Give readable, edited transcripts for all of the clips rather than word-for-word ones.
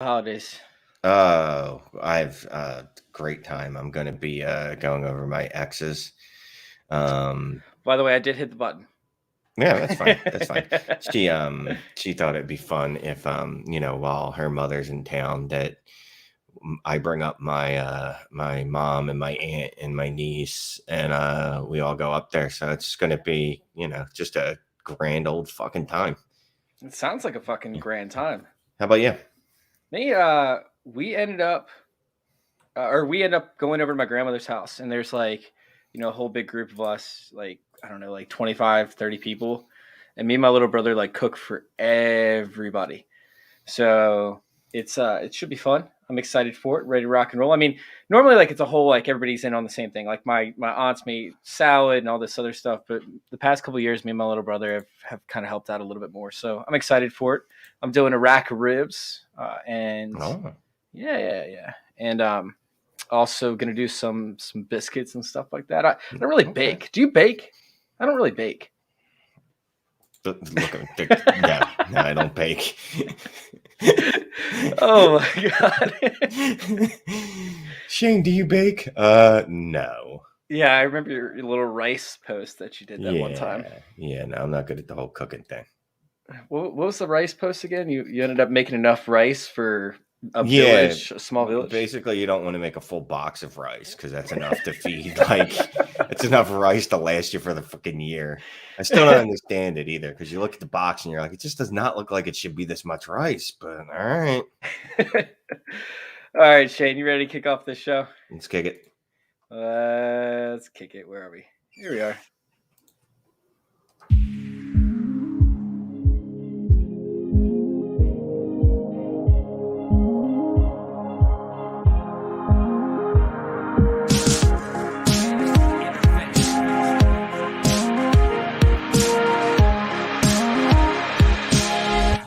Holidays. Oh, I've great time. I'm going to be going over my exes. By the way, I did hit the button. Yeah, that's fine. That's fine. She thought it'd be fun if while her mother's in town that I bring up my mom and my aunt and my niece and we all go up there. So it's going to be, just a grand old fucking time. It sounds like a fucking grand time. How about you? Me, we ended up going over to my grandmother's house, and there's like, a whole big group of us, like, I don't know, like 25, 30 people. And me and my little brother like cook for everybody. So it should be fun. I'm excited for it, ready to rock and roll. I mean, normally like it's a whole like everybody's in on the same thing. Like my aunts made salad and all this other stuff, but the past couple of years, me and my little brother have kind of helped out a little bit more. So I'm excited for it. I'm doing a rack of ribs, and yeah, and also gonna do some biscuits and stuff like that. I don't really bake. Do you bake? I don't really bake. Look, no, I don't bake. Oh my god. Shane, do you bake? No. Yeah, I remember your little rice post that you did that one time. Yeah, no, I'm not good at the whole cooking thing. What was the rice post again? You ended up making enough rice for a village, a small village? Basically, you don't want to make a full box of rice because that's enough to feed. Like, it's enough rice to last you for the fucking year. I still don't understand it either because you look at the box and you're like, it just does not look like it should be this much rice. But all right. All right, Shane, you ready to kick off this show? Let's kick it. Let's kick it. Where are we? Here we are.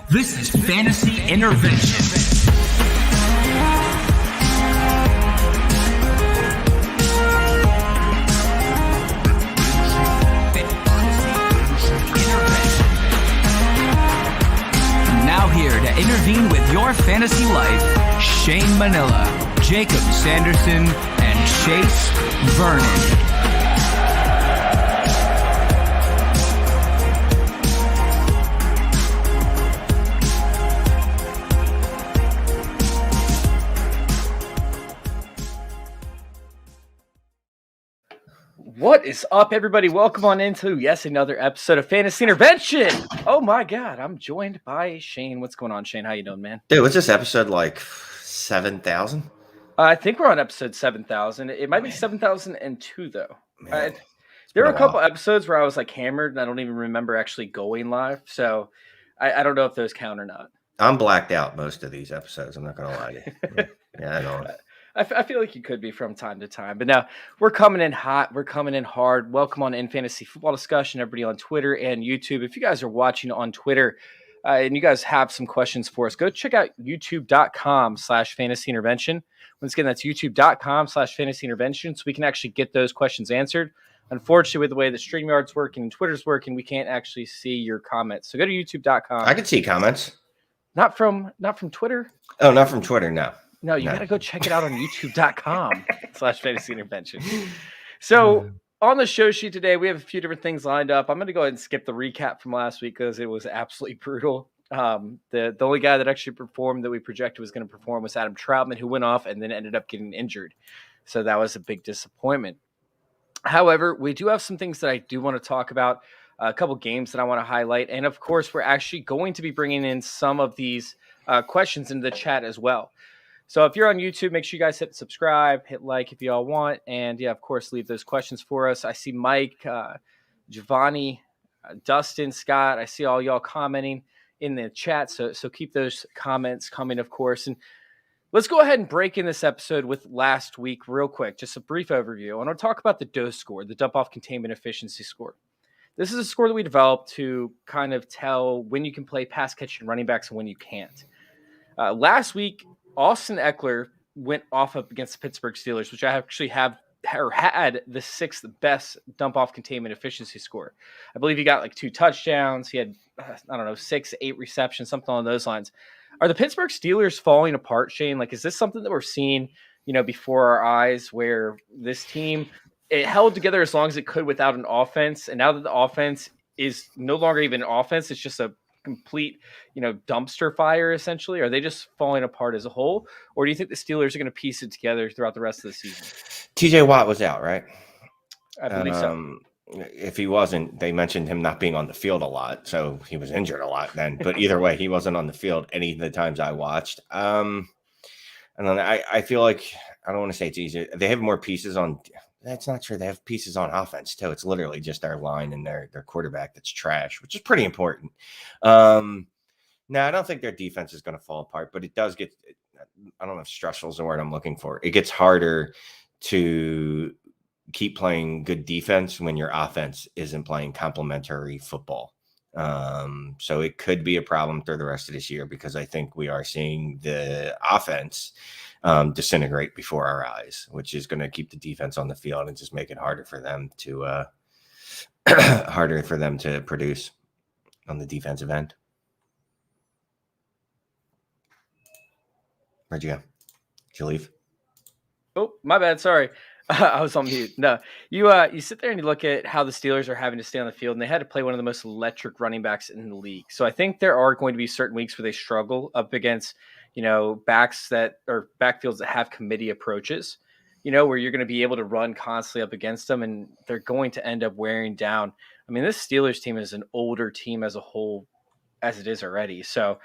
This is Fantasy Intervention. Now here to intervene with your fantasy life, Shane Manila, Jakob Sanderson, and Chase Vernon. What is up, everybody? Welcome on into another episode of Fantasy Intervention. Oh my God, I'm joined by Shane. What's going on, Shane? How you doing, man? Dude, what's this episode like 7,000? I think we're on episode 7,000. It might be 7,002 though. There were a couple episodes where I was like hammered, and I don't even remember actually going live. So I don't know if those count or not. I'm blacked out most of these episodes. I'm not gonna lie to you. Yeah, I don't. I feel like you could be from time to time. But now we're coming in hot. We're coming in hard. Welcome on in Fantasy Football Discussion, everybody on Twitter and YouTube. If you guys are watching on Twitter and you guys have some questions for us, go check out youtube.com/fantasy intervention. Once again, that's youtube.com/fantasy intervention. So we can actually get those questions answered. Unfortunately, with the way that StreamYard's working and Twitter's working, we can't actually see your comments. So go to youtube.com. I can see comments. Not from Twitter. Oh, not from Twitter, no. No, you got to go check it out on youtube.com/fantasy intervention. So on the show sheet today, we have a few different things lined up. I'm going to go ahead and skip the recap from last week because it was absolutely brutal. The only guy that actually performed that we projected was going to perform was Adam Troutman, who went off and then ended up getting injured. So that was a big disappointment. However, we do have some things that I do want to talk about, a couple games that I want to highlight. And of course, we're actually going to be bringing in some of these questions into the chat as well. So if you're on YouTube, make sure you guys hit subscribe, hit like if y'all want. And yeah, of course, leave those questions for us. I see Mike, Giovanni, Dustin, Scott. I see all y'all commenting in the chat. So keep those comments coming, of course. And let's go ahead and break in this episode with last week real quick. Just a brief overview. I want to talk about the DOCE score, the dump-off containment efficiency score. This is a score that we developed to kind of tell when you can play pass catching running backs and when you can't. Last week, Austin Eckler went off up against the Pittsburgh Steelers, which I actually had the sixth best dump-off containment efficiency score. I believe he got like 2 touchdowns. He had, 6, 8 receptions, something along those lines. Are the Pittsburgh Steelers falling apart, Shane? Like, is this something that we're seeing, before our eyes, where this team, it held together as long as it could without an offense, and now that the offense is no longer even an offense, it's just a complete, dumpster fire, essentially? Are they just falling apart as a whole, or do you think the Steelers are going to piece it together throughout the rest of the season? TJ Watt was out, right? I believe so. If he wasn't, they mentioned him not being on the field a lot, so he was injured a lot then. But either way, he wasn't on the field any of the times I watched. And then I feel like, I don't want to say it's easier. They have more pieces on. That's not true. They have pieces on offense too. It's literally just their line and their quarterback that's trash, which is pretty important. No, I don't think their defense is going to fall apart, but it does get. I don't know if stressful is the word I'm looking for. It gets harder to keep playing good defense when your offense isn't playing complementary football. So it could be a problem through the rest of this year, because I think we are seeing the offense disintegrate before our eyes, which is going to keep the defense on the field and just make it harder for them to produce on the defensive end. Where'd you go? Did you leave? Oh, my bad. Sorry. I was on mute. No, you sit there and you look at how the Steelers are having to stay on the field, and they had to play one of the most electric running backs in the league. So I think there are going to be certain weeks where they struggle up against, backs that or backfields that have committee approaches, where you're going to be able to run constantly up against them, and they're going to end up wearing down. I mean, this Steelers team is an older team as a whole, as it is already. So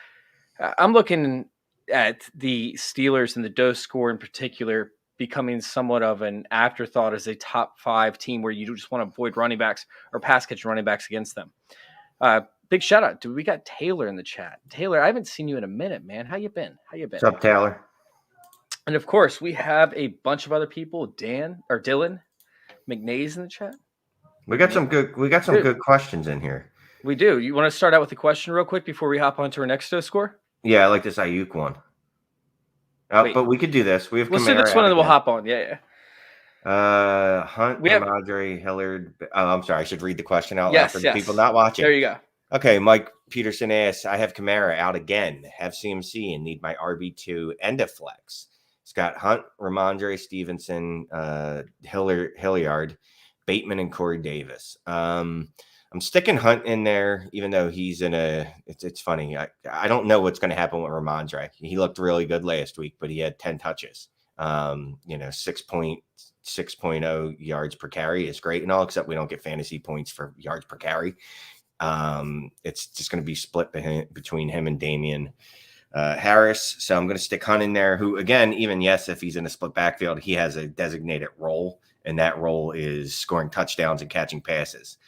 I'm looking at the Steelers and the DOCE score in particular becoming somewhat of an afterthought as a top 5 team where you just want to avoid running backs or pass catch running backs against them. Big shout out. We got Taylor in the chat. Taylor, I haven't seen you in a minute, man. How you been? What's up, Taylor? And of course, we have a bunch of other people. Dylan McNay's in the chat. We got some good questions in here. We do. You want to start out with the question real quick before we hop on to our next DOCE score? Yeah, I like this Ayuk one. But we could do this. We'll do this one and then we'll hop on. Yeah. Hunt, Andre Hillard. Oh, I'm sorry. I should read the question out loud for the people not watching. There you go. Okay. Mike Peterson asks, I have Kamara out again, have CMC and need my RB2 and a flex. It's got Hunt, Ramondre Stevenson, Hilliard, Bateman, and Corey Davis. I'm sticking Hunt in there, even though he's in it's funny. I don't know what's going to happen with Ramondre. He looked really good last week, but he had 10 touches. 6.0 yards per carry is great and all, except we don't get fantasy points for yards per carry. It's just going to be split between him and Damian Harris. So I'm going to stick Hunt in there, who, again, even if he's in a split backfield, he has a designated role, and that role is scoring touchdowns and catching passes.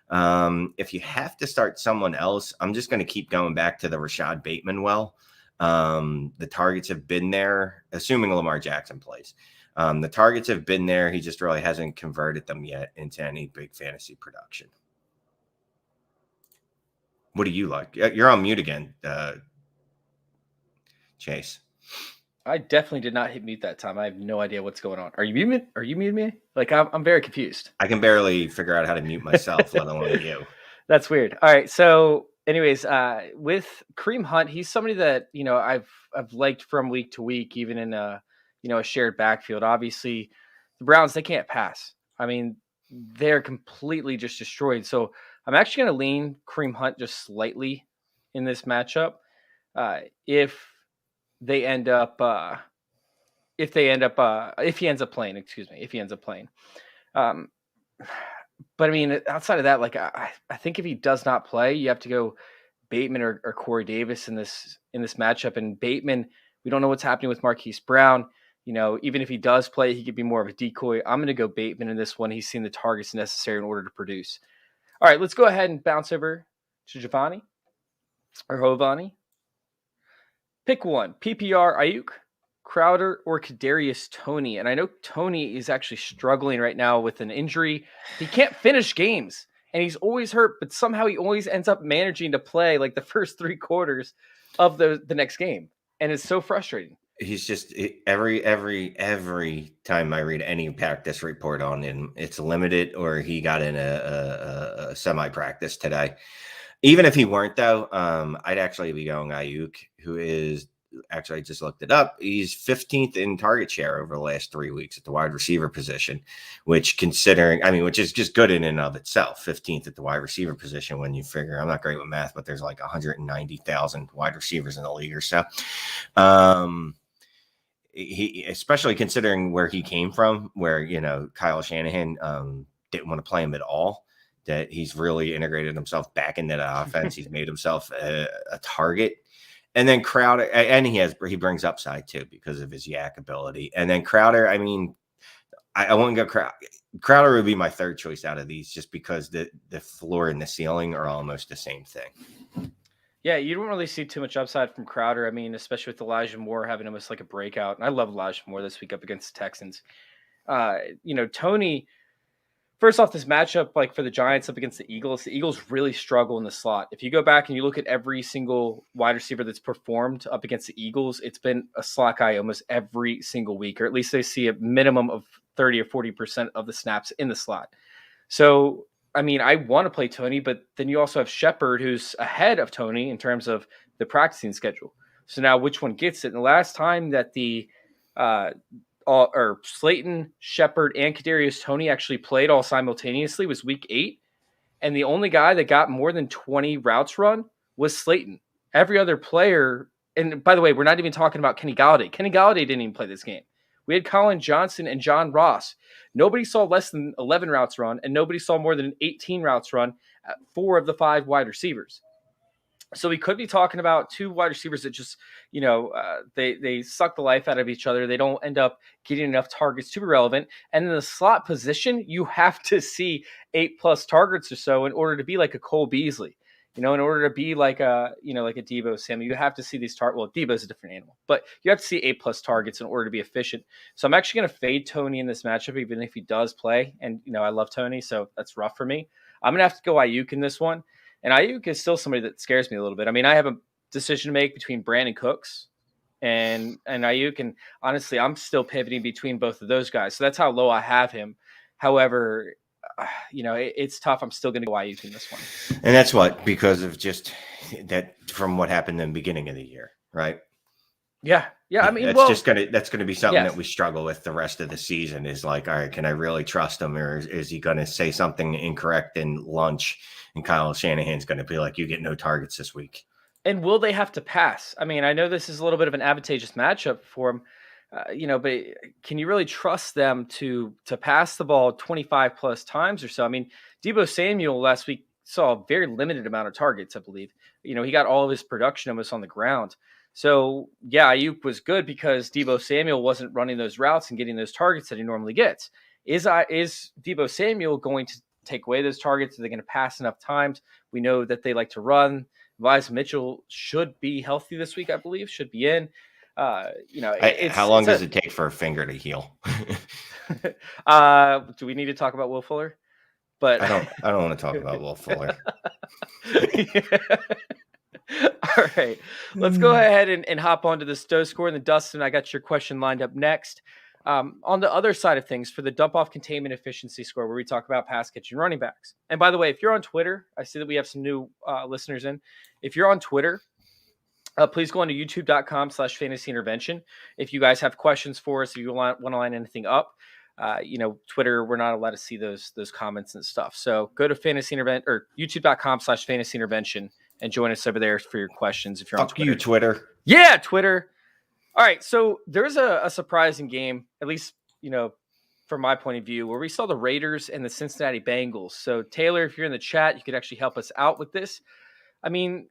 If you have to start someone else, I'm just going to keep going back to the Rashad Bateman well. The targets have been there, assuming Lamar Jackson plays. The targets have been there. He just really hasn't converted them yet into any big fantasy production. What do you like? You're on mute again, Chase. I definitely did not hit mute that time. I have no idea what's going on. Are you muted? Are you muted me? Like, I'm very confused. I can barely figure out how to mute myself, let alone you. That's weird. All right. So anyways, with Kareem Hunt, he's somebody that, I've liked from week to week, even in a shared backfield. Obviously the Browns, they can't pass. I mean, they're completely just destroyed. So I'm actually going to lean Kareem Hunt just slightly in this matchup. If he ends up playing. But I mean, outside of that, like I think if he does not play, you have to go Bateman or Corey Davis in this matchup. And Bateman, we don't know what's happening with Marquise Brown. Even if he does play, he could be more of a decoy. I'm going to go Bateman in this one. He's seen the targets necessary in order to produce. All right, let's go ahead and bounce over to Giovanni or Hovani. Pick one, PPR, Ayuk, Crowder, or Kadarius Toney. And I know Toney is actually struggling right now with an injury. He can't finish games, and he's always hurt, but somehow he always ends up managing to play like the first 3 quarters of the next game. And it's so frustrating. He's just every time I read any practice report on him, it's limited or he got in a semi-practice today. Even if he weren't, though, I'd actually be going Ayuk, who is actually, I just looked it up. He's 15th in target share over the last 3 weeks at the wide receiver position, which is just good in and of itself. 15th at the wide receiver position when you figure, I'm not great with math, but there's like 190,000 wide receivers in the league or so. He, especially considering where he came from, where, Kyle Shanahan didn't want to play him at all, that he's really integrated himself back into the offense. He's made himself a target. And then Crowder, and he brings upside too because of his yak ability. And then Crowder, I won't go Crowder. Crowder would be my third choice out of these, just because the floor and the ceiling are almost the same thing. Yeah, you don't really see too much upside from Crowder. Especially with Elijah Moore having almost like a breakout. And I love Elijah Moore this week up against the Texans. Tony, first off, this matchup, like for the Giants up against the Eagles really struggle in the slot. If you go back and you look at every single wide receiver that's performed up against the Eagles, it's been a slot guy almost every single week, or at least they see a minimum of 30 or 40% of the snaps in the slot. So, I want to play Tony, but then you also have Shepard, who's ahead of Tony in terms of the practicing schedule. So now which one gets it? And the last time that the Slayton, Shepard, and Kadarius Toney actually played all simultaneously was week 8. And the only guy that got more than 20 routes run was Slayton. Every other player, and by the way, we're not even talking about Kenny Galladay. Kenny Galladay didn't even play this game. We had Colin Johnson and John Ross. Nobody saw less than 11 routes run, and nobody saw more than 18 routes run at 4 of the 5 wide receivers. So we could be talking about 2 wide receivers that just, they suck the life out of each other. They don't end up getting enough targets to be relevant. And in the slot position, you have to see 8+ targets or so in order to be like a Cole Beasley. In order to be like a Deebo Samuel, you have to see these targets. Well, Deebo's a different animal, but you have to see 8+ targets in order to be efficient. So I'm actually going to fade Tony in this matchup, even if he does play. And, I love Tony, so that's rough for me. I'm going to have to go Ayuk in this one. And Ayuk is still somebody that scares me a little bit. I have a decision to make between Brandon Cooks and Ayuk. And honestly, I'm still pivoting between both of those guys. So that's how low I have him. However, it's tough. I'm still going to go Ayuk in this one. And that's because of just that from what happened in the beginning of the year, right? Yeah. That's going to be something that we struggle with the rest of the season, is like, all right, can I really trust him, or is he going to say something incorrect in lunch and Kyle Shanahan's going to be like, you get no targets this week? And will they have to pass? I know this is a little bit of an advantageous matchup for him, but can you really trust them to pass the ball 25+ times or so? Deebo Samuel last week saw a very limited amount of targets, I believe. He got all of his production almost on the ground. So, yeah, Ayuk was good because Deebo Samuel wasn't running those routes and getting those targets that he normally gets. Is Deebo Samuel going to take away those targets? Are they going to pass enough times? We know that they like to run. Elijah Mitchell should be healthy this week, I believe, should be in. How long does it take for a finger to heal? Do we need to talk about Will Fuller? But I don't want to talk about Will Fuller. All right, let's go ahead and hop onto the DOCE Score. And then Dustin, I got your question lined up next. On the other side of things, for the dump-off containment efficiency score, where we talk about pass catching running backs. And by the way, if you're on Twitter, I see that we have some new listeners in. If you're on Twitter, please go on to youtube.com/fantasyintervention. If you guys have questions for us, if you want to line anything up, Twitter, we're not allowed to see those comments and stuff. So go to youtube.com/fantasyintervention and join us over there for your questions. If you're on Twitter. You, Twitter. Yeah, Twitter. All right, so there's a surprising game, at least, from my point of view, where we saw the Raiders and the Cincinnati Bengals. So, Taylor, if you're in the chat, you could actually help us out with this. The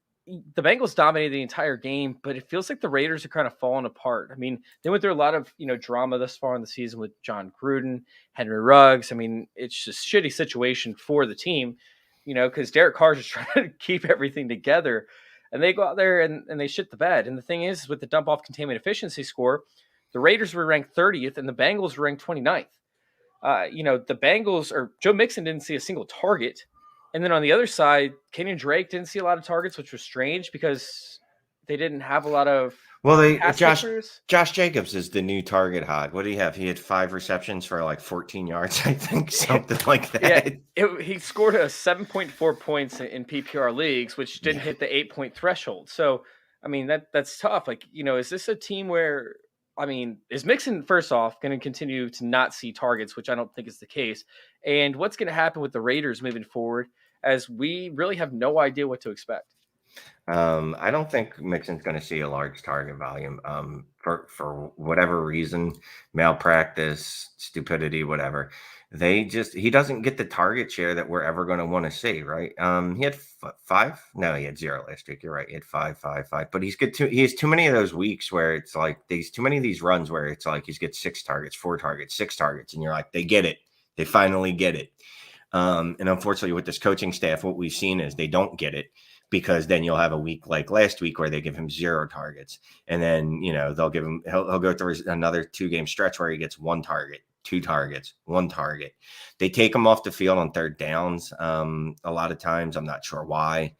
Bengals dominated the entire game, but it feels like the Raiders are kind of falling apart. They went through a lot of, drama thus far in the season with John Gruden, Henry Ruggs. It's just a shitty situation for the team, because Derek Carr is just trying to keep everything together. And they go out there and they shit the bed. And the thing is, with the dump-off containment efficiency score, the Raiders were ranked 30th and the Bengals were ranked 29th. The Bengals, or Joe Mixon, didn't see a single target. And then on the other side, Kenyon Drake didn't see a lot of targets, which was strange because they didn't have a lot of Well, pass Josh catchers. Jacobs is the new target hog. What do you have? He had 5 receptions for like 14 yards, I think, something like that. Yeah, he scored a 7.4 points in PPR leagues, which didn't hit the 8-point threshold. So, I mean, that's tough. Like, is this a team where, is Mixon, first off, going to continue to not see targets, which I don't think is the case? And what's going to happen with the Raiders moving forward, as we really have no idea what to expect? I don't think Mixon's going to see a large target volume. For whatever reason, malpractice, stupidity, whatever. He doesn't get the target share that we're ever going to want to see, right? He had 5. No, he had 0 last week. You're right. He had 5, 5, 5. But he has too many of those weeks where it's like too many of these runs where it's like he's got 6 targets, 4 targets, 6 targets, and you're like, they get it. They finally get it. And unfortunately, with this coaching staff, what we've seen is they don't get it. Because then you'll have a week like last week where they give him 0 targets. And then, they'll give him, he'll go through another 2-game stretch where he gets 1 target, 2 targets, 1 target. They take him off the field on third downs. A lot of times, I'm not sure why.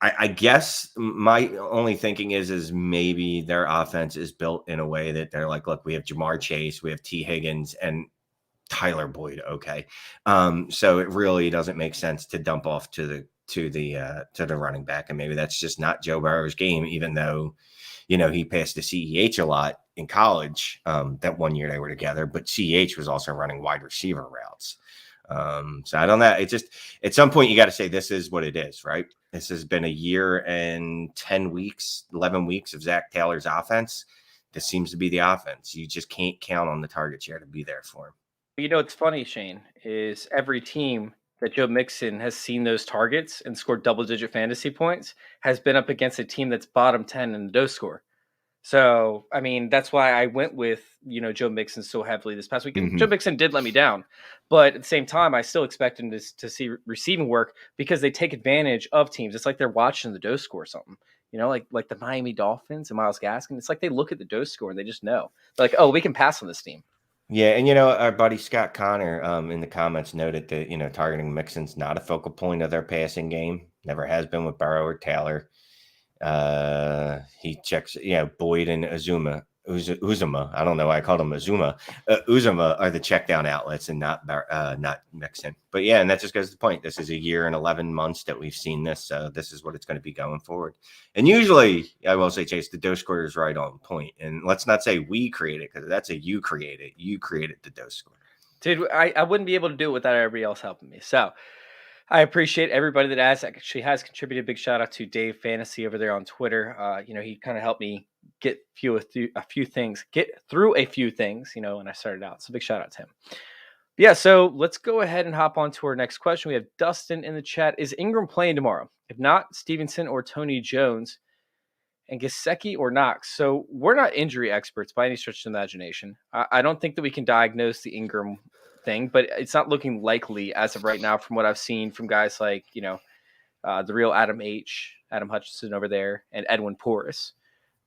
I guess my only thinking is maybe their offense is built in a way that they're like, look, we have Jamar Chase, we have T. Higgins, and Tyler Boyd. Okay. So it really doesn't make sense to dump off to the running back. And maybe that's just not Joe Burrow's game, even though, he passed the CEH a lot in college. That one year they were together, but CEH was also running wide receiver routes. So I don't know. It just, at some point you got to say, this is what it is, right? This has been a year and 10 weeks, 11 weeks of Zach Taylor's offense. This seems to be the offense. You just can't count on the target share to be there for him. It's funny, Shane, is every team that Joe Mixon has seen those targets and scored double-digit fantasy points has been up against a team that's bottom 10 in the DOCE score. So, that's why I went with, Joe Mixon so heavily this past week. Mm-hmm. Joe Mixon did let me down. But at the same time, I still expect him to see receiving work because they take advantage of teams. It's like they're watching the DOCE score or something. Like the Miami Dolphins and Myles Gaskin. It's like they look at the DOCE score and they just know. They're like, oh, we can pass on this team. Yeah, and our buddy Scott Connor in the comments noted that targeting Mixon's not a focal point of their passing game. Never has been with Burrow or Taylor. He checks, Boyd and Uzuma. I don't know why I called him Uzuma. Uzuma are the check down outlets and not Mixon. But yeah, and that just goes to the point. This is a year and 11 months that we've seen this. So this is what it's going to be going forward. And usually, I will say, Chase, the DOCE score is right on point. And let's not say we created it because that's a you created. You created the DOCE score. Dude, I wouldn't be able to do it without everybody else helping me. So I appreciate everybody that has contributed. Big shout out to Dave Fantasy over there on Twitter. He kind of helped me get through a few things, when I started out. So big shout out to him. But yeah, so let's go ahead and hop on to our next question. We have Dustin in the chat. Is Ingram playing tomorrow? If not, Stevenson or Tony Jones, and Gesicki or Knox. So we're not injury experts by any stretch of the imagination. I don't think that we can diagnose the Ingram thing, but it's not looking likely as of right now from what I've seen from guys like, the real Adam Hutchinson over there, and Edwin Porras.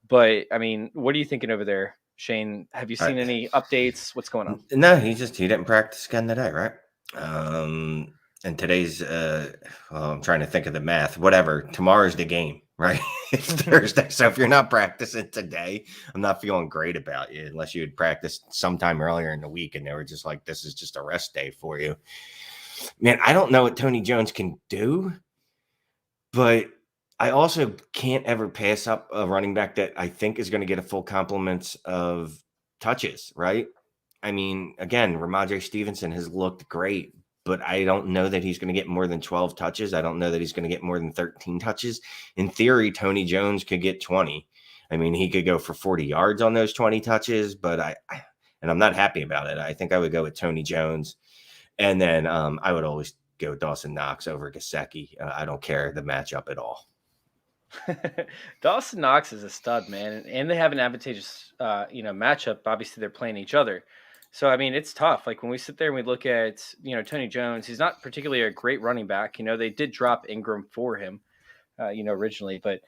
But, what are you thinking over there, Shane? Have you seen any updates? What's going on? No, he didn't practice again today, right? And today's, I'm trying to think of the math. Whatever. Tomorrow's the game, right? It's Thursday. So if you're not practicing today, I'm not feeling great about you unless you had practiced sometime earlier in the week and they were just like, this is just a rest day for you. Man, I don't know what Tony Jones can do, but I also can't ever pass up a running back that I think is going to get a full complement of touches, right? Again, Ramondre Stevenson has looked great, but I don't know that he's going to get more than 12 touches. I don't know that he's going to get more than 13 touches. In theory, Tony Jones could get 20. He could go for 40 yards on those 20 touches, but I'm not happy about it. I think I would go with Tony Jones. And then I would always go Dawson Knox over Gesicki. I don't care the matchup at all. Dawson Knox is a stud, man, and they have an advantageous, matchup. Obviously, they're playing each other, so it's tough. Like when we sit there and we look at, Tony Jones, he's not particularly a great running back. They did drop Ingram for him, originally, but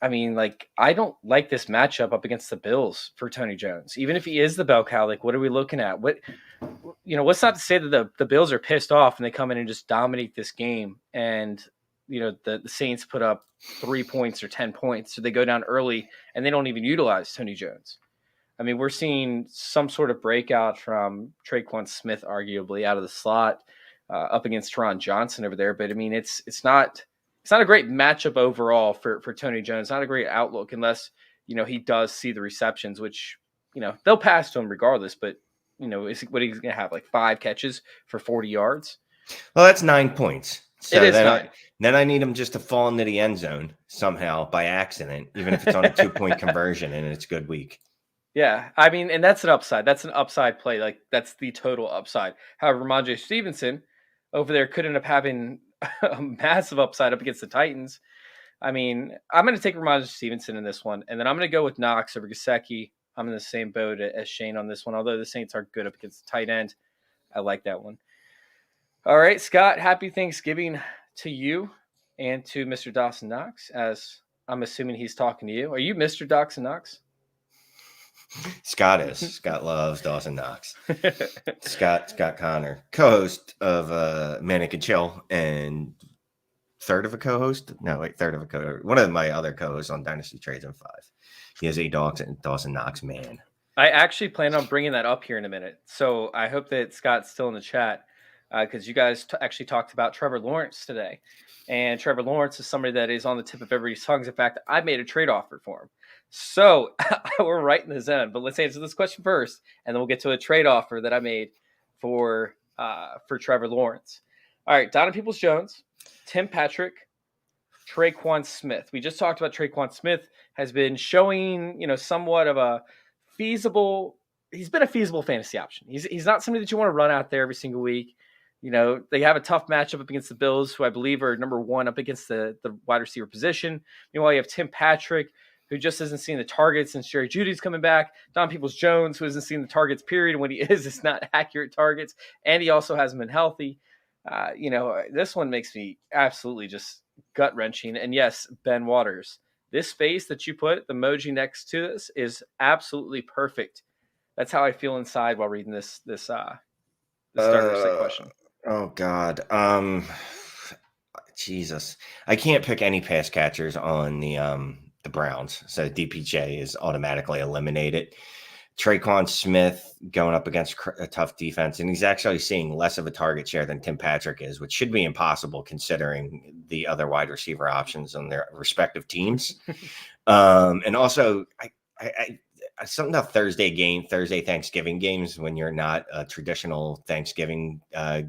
I don't like this matchup up against the Bills for Tony Jones. Even if he is the bell cow, like what are we looking at? What's not to say that the Bills are pissed off and they come in and just dominate this game and the Saints put up 3 points or 10 points. So they go down early and they don't even utilize Tony Jones. I mean, we're seeing some sort of breakout from Traquan Smith, arguably out of the slot, up against Teron Johnson over there. But I mean, it's not a great matchup overall for Tony Jones. Not a great outlook unless, he does see the receptions, which, they'll pass to him regardless. But, he's going to have like 5 catches for 40 yards. Well, that's 9 points. So it is 9. Then I need him just to fall into the end zone somehow by accident, even if it's on a 2-point conversion and it's a good week. Yeah, I mean, and that's an upside. That's an upside play. Like, that's the total upside. However, Ramondre Stevenson over there could end up having a massive upside up against the Titans. I mean, I'm going to take Ramondre Stevenson in this one, and then I'm going to go with Knox over Gesicki. I'm in the same boat as Shane on this one, although the Saints are good up against the tight end. I like that one. All right, Scott, happy Thanksgiving to you and to Mr. Dawson Knox, as I'm assuming he's talking to you. Are you Mr. Dawson Knox? Scott is. Scott loves Dawson Knox. Scott Connor, co-host of Manic and Chill, and third of a co-host. One of my other co-hosts on Dynasty Trades in 5. He is a Dawson Knox man. I actually plan on bringing that up here in a minute. So I hope that Scott's still in the chat because you guys actually talked about Trevor Lawrence today. And Trevor Lawrence is somebody that is on the tip of everybody's tongues. In fact, I made a trade offer for him. So we're right in the zone. But let's answer this question first, and then we'll get to a trade offer that I made for Trevor Lawrence. All right, Donovan Peoples-Jones, Tim Patrick, Traquan Smith. We just talked about Traquan Smith has been showing, somewhat of a feasible. He's been a feasible fantasy option. He's not somebody that you want to run out there every single week. They have a tough matchup up against the Bills, who I believe are number 1 up against the wide receiver position. Meanwhile, you have Tim Patrick, who just isn't seeing the targets since Jerry Jeudy's coming back. Don Peoples-Jones, who isn't seeing the targets, period. And when he is, it's not accurate targets. And he also hasn't been healthy. This one makes me absolutely just gut-wrenching. And yes, Ben Waters, this space that you put the emoji next to this is absolutely perfect. That's how I feel inside while reading this starter set question. Oh God. Jesus. I can't pick any pass catchers on the Browns. So DPJ is automatically eliminated. Traquan Smith going up against a tough defense, and he's actually seeing less of a target share than Tim Patrick is, which should be impossible considering the other wide receiver options on their respective teams. And also, I something about Thursday Thanksgiving games when you're not a traditional Thanksgiving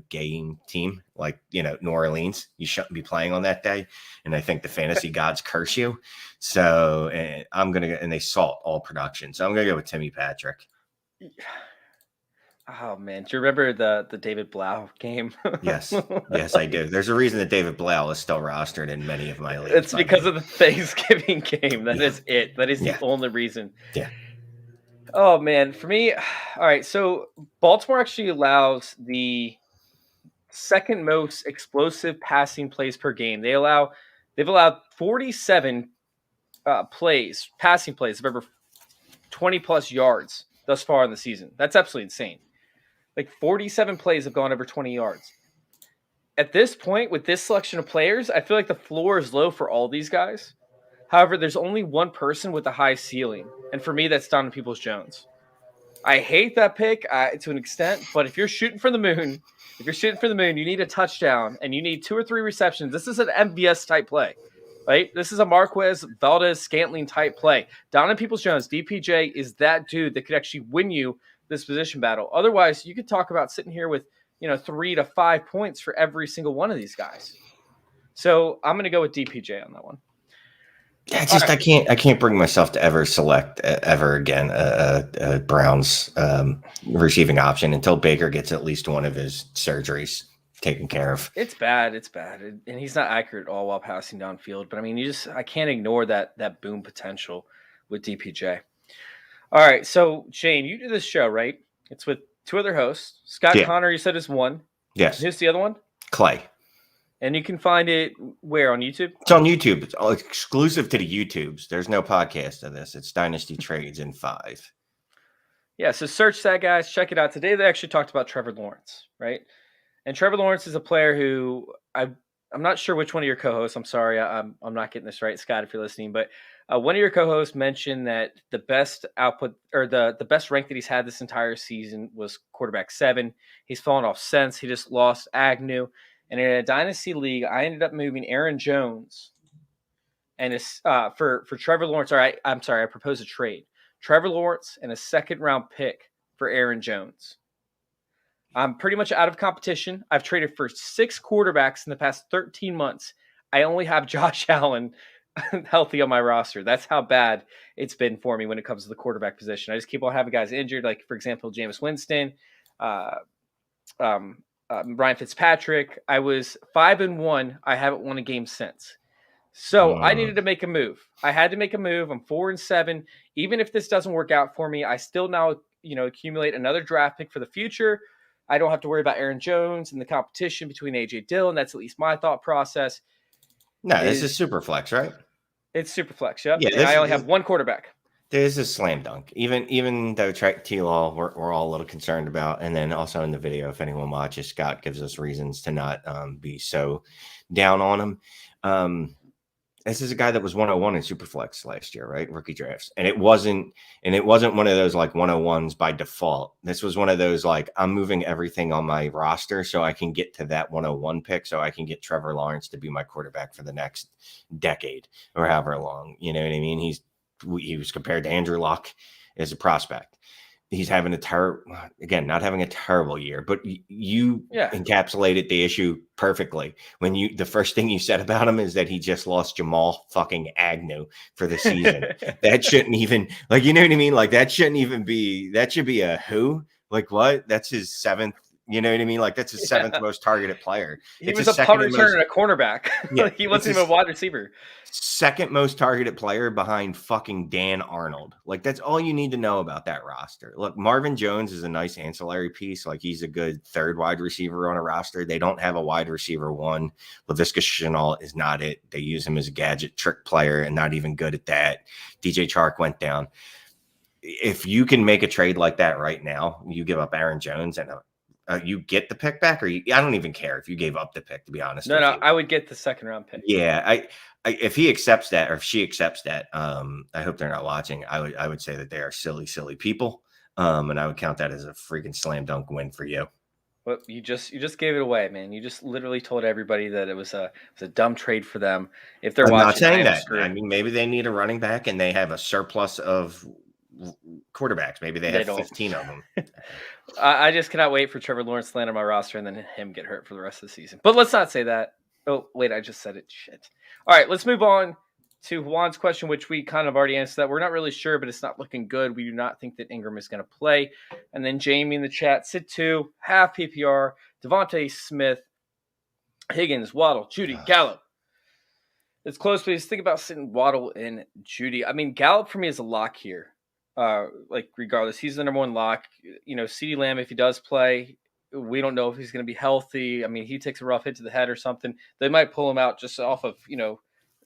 game team like New Orleans, you shouldn't be playing on that day, and I think the fantasy gods curse you. So and they salt all production. So I'm gonna go with Timmy Patrick. Oh man, do you remember the David Blau game? Yes, I do. There's a reason that David Blau is still rostered in many of my leagues. It's because of the Thanksgiving game. That is it. That is the only reason. Yeah. Oh man, for me, all right. So Baltimore actually allows the second most explosive passing plays per game. They've allowed 47 passing plays of over 20 plus yards thus far in the season. That's absolutely insane. Like 47 plays have gone over 20 yards. At this point, with this selection of players, I feel like the floor is low for all these guys. However, there's only one person with a high ceiling, and for me, that's Donovan Peoples-Jones. I hate that pick to an extent, but if you're shooting for the moon, you need a touchdown, and you need 2 or 3 receptions. This is an MVS type play, right? This is a Marquez Valdez-Scantling type play. Donovan Peoples-Jones, DPJ, is that dude that could actually win you this position battle. Otherwise, you could talk about sitting here with 3 to 5 points for every single one of these guys. So I'm going to go with DPJ on that one. Yeah, I can't bring myself to ever select ever again a Browns receiving option until Baker gets at least one of his surgeries taken care of. It's bad, and he's not accurate at all while passing downfield. But I mean, I can't ignore that boom potential with DPJ. All right, so Shane, you do this show, right? It's with 2 other hosts. Scott Connor, you said is one. Yes. Who's the other one? Clay. And you can find it where, on YouTube? It's on YouTube. It's all exclusive to the YouTubes. There's no podcast of this. It's Dynasty Trades in 5. Yeah, so search that, guys. Check it out. Today they actually talked about Trevor Lawrence, right? And Trevor Lawrence is a player who I'm not sure which one of your co-hosts. I'm sorry, I'm not getting this right, Scott, if you're listening. But one of your co-hosts mentioned that the best output or the best rank that he's had this entire season was quarterback 7. He's fallen off since. He just lost Agnew, and in a dynasty league, I ended up moving Aaron Jones and for Trevor Lawrence. All right, I'm sorry, I proposed a trade. Trevor Lawrence and a second-round pick for Aaron Jones. I'm pretty much out of competition. I've traded for 6 quarterbacks in the past 13 months. I only have Josh Allen healthy on my roster. That's how bad it's been for me when it comes to the quarterback position. I just keep on having guys injured, like, for example, Jameis Winston, Ryan Fitzpatrick. I was 5-1. I haven't won a game since. So I needed to make a move. I had to make a move. I'm 4-7. Even if this doesn't work out for me, I still now, accumulate another draft pick for the future. I don't have to worry about Aaron Jones and the competition between A.J. Dillon. That's at least my thought process. No, this is super flex, right? It's super flex, yep. Yeah, I only have one quarterback. This is slam dunk. Even though T-Law we're all a little concerned about, and then also in the video, if anyone watches, Scott gives us reasons to not be so down on him. This is a guy that was 101 in Superflex last year, right? Rookie drafts. And it wasn't one of those like 101s by default. This was one of those like, I'm moving everything on my roster so I can get to that 101 pick, so I can get Trevor Lawrence to be my quarterback for the next decade or however long. You know what I mean? He was compared to Andrew Luck as a prospect. He's having not having a terrible year, but you encapsulated the issue perfectly when the first thing you said about him is that he just lost Jamal fucking Agnew for the season. That shouldn't even, like, you know what I mean? Like, that shouldn't even be, that should be a who? Like, what? That's his 7th. You know what I mean? Like, that's his 7th most targeted player. He was a punt returner and a cornerback. Yeah, he wasn't even a wide receiver. 2nd most targeted player behind fucking Dan Arnold. Like, that's all you need to know about that roster. Look, Marvin Jones is a nice ancillary piece. Like, he's a good 3rd wide receiver on a roster. They don't have a wide receiver 1. Laviska Shenault is not it. They use him as a gadget trick player and not even good at that. DJ Chark went down. If you can make a trade like that right now, you give up Aaron Jones and you get the pick back, or I don't even care if you gave up the pick, to be honest. No, I would get the 2nd round pick. Yeah, if he accepts that, or if she accepts that, I hope they're not watching. I would say that they are silly people, and I would count that as a freaking slam dunk win for you. Well, you just gave it away, man. You just literally told everybody that it was a dumb trade for them. If they're watching, I'm not saying that. I mean, maybe they need a running back and they have a surplus of quarterbacks. Maybe they have 15 of them. I just cannot wait for Trevor Lawrence to land on my roster and then him get hurt for the rest of the season. But let's not say that. Oh, wait, I just said it. Shit. All right, let's move on to Juan's question, which we kind of already answered that. We're not really sure, but it's not looking good. We do not think that Ingram is going to play. And then Jamie in the chat, sit 2, half PPR, Devontae Smith, Higgins, Waddle, Judy, Gallup. It's close, but just think about sitting Waddle and Judy. I mean, Gallup for me is a lock here. Regardless, he's the number 1 lock. CeeDee Lamb, if he does play, we don't know if he's going to be healthy. I mean, he takes a rough hit to the head or something, they might pull him out just off of,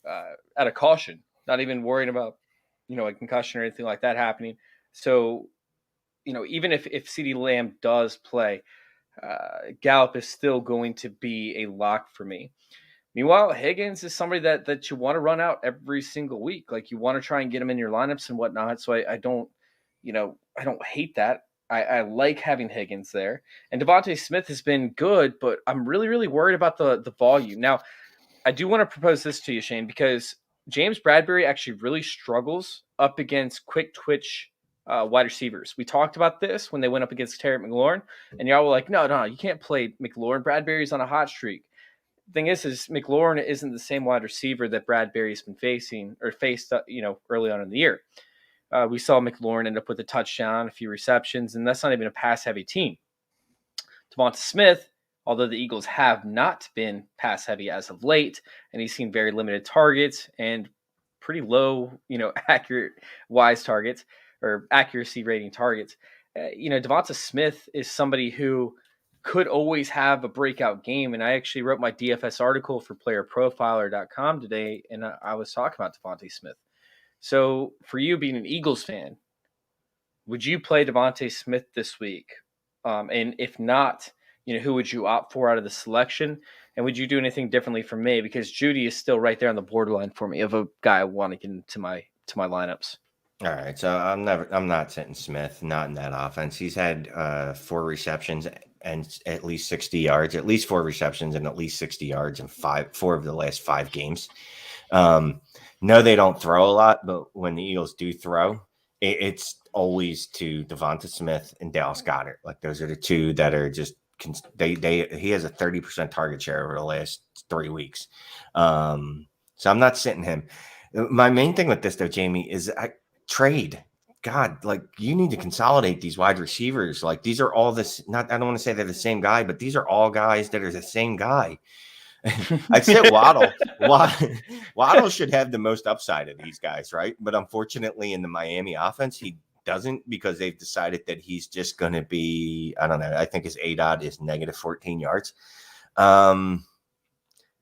out of caution, not even worrying about, a concussion or anything like that happening. So, even if CeeDee Lamb does play, Gallup is still going to be a lock for me. Meanwhile, Higgins is somebody that you want to run out every single week. Like, you want to try and get him in your lineups and whatnot. So I don't hate that. I like having Higgins there. And Devontae Smith has been good, but I'm really, really worried about the volume. Now, I do want to propose this to you, Shane, because James Bradberry actually really struggles up against quick twitch wide receivers. We talked about this when they went up against Terry McLaurin, and y'all were like, no, you can't play McLaurin. Bradberry's on a hot streak. Thing is McLaurin isn't the same wide receiver that Bradberry's been faced early on in the year. We saw McLaurin end up with a touchdown, a few receptions, and that's not even a pass-heavy team. Devonta Smith, although the Eagles have not been pass-heavy as of late, and he's seen very limited targets and pretty low, accurate-wise targets or accuracy rating targets. Devonta Smith is somebody who could always have a breakout game. And I actually wrote my DFS article for playerprofiler.com today, and I was talking about Devontae Smith. So for you being an Eagles fan, would you play Devontae Smith this week? And if not, who would you opt for out of the selection? And would you do anything differently for me? Because Judy is still right there on the borderline for me of a guy I want to get into my lineups. All right, so I'm not sitting Smith, not in that offense. He's had 4 receptions and at least 60 yards, at least 4 receptions and at least 60 yards in 4 of the last 5 games. No, they don't throw a lot, but when the Eagles do throw, it's always to Devonta Smith and Dallas Goedert. Like those are the two that are just he has a 30% target share over the last 3 weeks. So I'm not sitting him. My main thing with this though, Jamie, is trade. God, like you need to consolidate these wide receivers. Like these are all this. I don't want to say they're the same guy, but these are all guys that are the same guy. I said Waddle. Waddle should have the most upside of these guys, right? But unfortunately, in the Miami offense, he doesn't because they've decided that he's just going to be. I don't know. I think his ADOT is negative 14 yards. This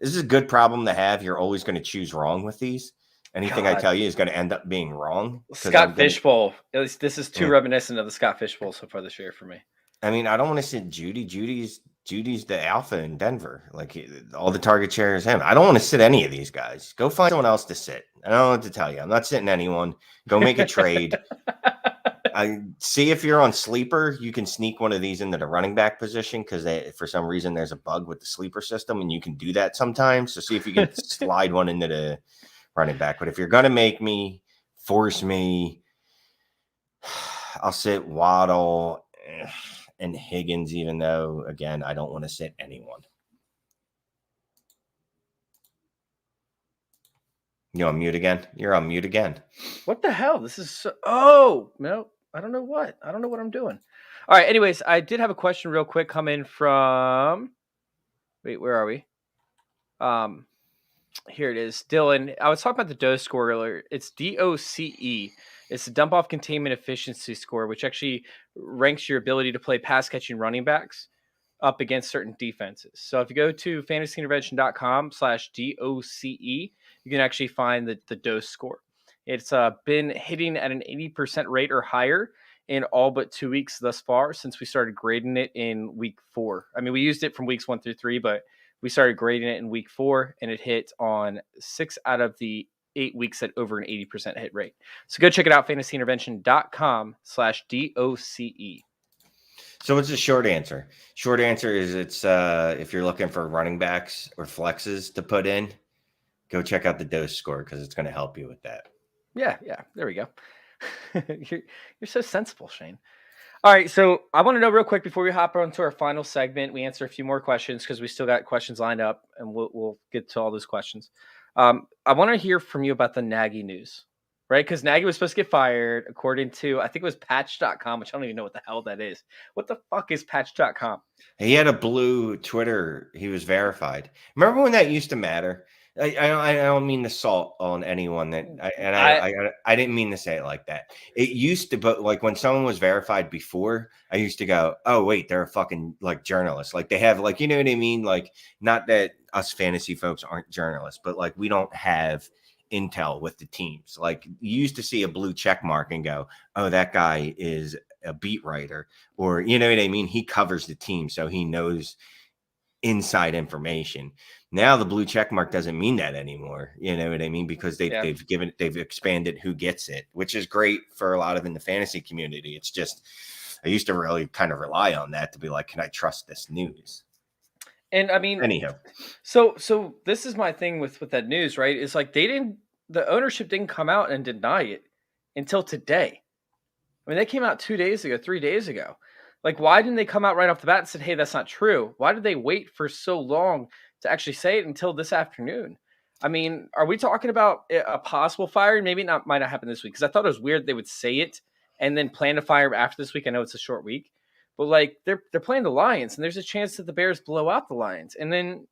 is a good problem to have. You're always going to choose wrong with these. Anything I tell you is going to end up being wrong. Scott Fishbowl. This is too reminiscent of the Scott Fishbowl so far this year for me. I mean, I don't want to sit Judy. Judy's the alpha in Denver. Like all the target share is him. I don't want to sit any of these guys. Go find someone else to sit. I don't know what to tell you. I'm not sitting anyone. Go make a trade. I see if you're on sleeper, you can sneak one of these into the running back position because for some reason there's a bug with the sleeper system and you can do that sometimes. So see if you can slide one into the running back. But if you're going to force me, I'll sit Waddle and Higgins, even though, again, I don't want to sit anyone. You on mute again? You're on mute again. What the hell? This is no, I don't know what. I don't know what I'm doing. All right. Anyways, I did have a question real quick come in from, wait, where are we? Here it is. Dylan, I was talking about the DOCE score earlier. It's DOCE. It's the dump off containment efficiency score, which actually ranks your ability to play pass catching running backs up against certain defenses. So if you go to fantasyintervention.com/DOCE, you can actually find the DOCE score. It's been hitting at an 80% rate or higher in all but 2 weeks thus far since we started grading it in week 4. I mean, we used it from weeks 1 through 3, but we started grading it in week 4, and it hit on 6 out of the 8 weeks at over an 80% hit rate. So go check it out, fantasyintervention.com/DOCE. So what's the short answer? Short answer is it's if you're looking for running backs or flexes to put in, go check out the DOCE score because it's going to help you with that. Yeah. There we go. You're so sensible, Shane. All right, so I want to know real quick before we hop on to our final segment, we answer a few more questions because we still got questions lined up, and we'll get to all those questions. I want to hear from you about the Nagy news, right? Because Nagy was supposed to get fired according to, I think it was patch.com, which I don't even know what the hell that is. What the fuck is patch.com? He had a blue Twitter. He was verified. Remember when that used to matter? I don't mean to salt on anyone that, I didn't mean to say it like that. It used to, but like when someone was verified before, I used to go, oh wait, they're a fucking like journalist. Like they have like, you know what I mean? Like not that us fantasy folks aren't journalists, but like we don't have intel with the teams. Like you used to see a blue check mark and go, oh, that guy is a beat writer, or you know what I mean? He covers the team, so he knows inside information. Now the blue check mark doesn't mean that anymore. You know what I mean? Because they've expanded who gets it, which is great for a lot of in the fantasy community. It's just, I used to really kind of rely on that to be like, can I trust this news? And I mean, anyhow, so this is my thing with that news, right? It's like the ownership didn't come out and deny it until today. I mean, they came out 2 days ago, 3 days ago. Like, why didn't they come out right off the bat and said, hey, that's not true? Why did they wait for so long to actually say it until this afternoon? I mean, are we talking about a possible fire? Maybe might not happen this week, because I thought it was weird they would say it and then plan to fire him after this week. I know it's a short week, but like they're playing the Lions, and there's a chance that the Bears blow out the Lions, and then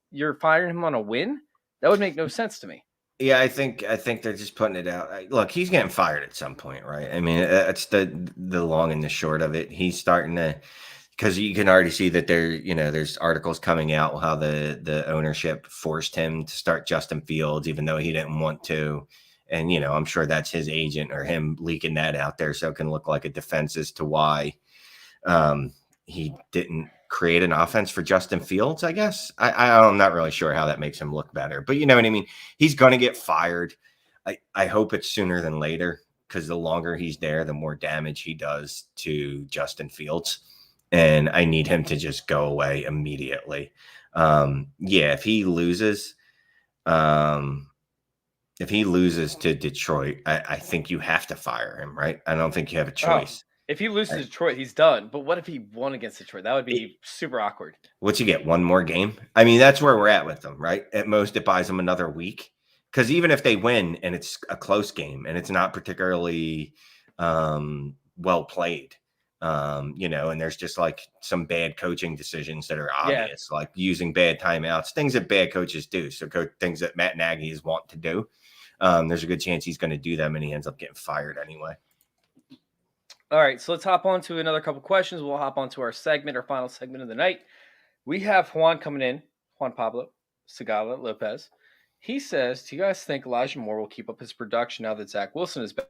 you're firing him on a win? That would make no sense to me. Yeah, I think they're just putting it out. Look, he's getting fired at some point, right? I mean, that's the long and the short of it. He's starting to, because you can already see that there's articles coming out how the ownership forced him to start Justin Fields, even though he didn't want to. And, I'm sure that's his agent or him leaking that out there so it can look like a defense as to why he didn't create an offense for Justin Fields, I guess. I'm not really sure how that makes him look better, but you know what I mean? He's going to get fired. I hope it's sooner than later, because the longer he's there, the more damage he does to Justin Fields. And I need him to just go away immediately. If he loses, to Detroit, I think you have to fire him, right? I don't think you have a choice. If he loses to Detroit, he's done. But what if he won against Detroit? That would be super awkward. What's he get? One more game? I mean, that's where we're at with them, right? At most, it buys them another week. Because even if they win and it's a close game and it's not particularly well played, and there's just like some bad coaching decisions that are obvious, like using bad timeouts, things that bad coaches do. So things that Matt Nagy is wanting to do. There's a good chance he's going to do them and he ends up getting fired anyway. All right, so let's hop on to another couple questions. We'll hop on to our final segment of the night. We have Juan coming in, Juan Pablo Segala Lopez. He says, do you guys think Elijah Moore will keep up his production now that Zach Wilson is back?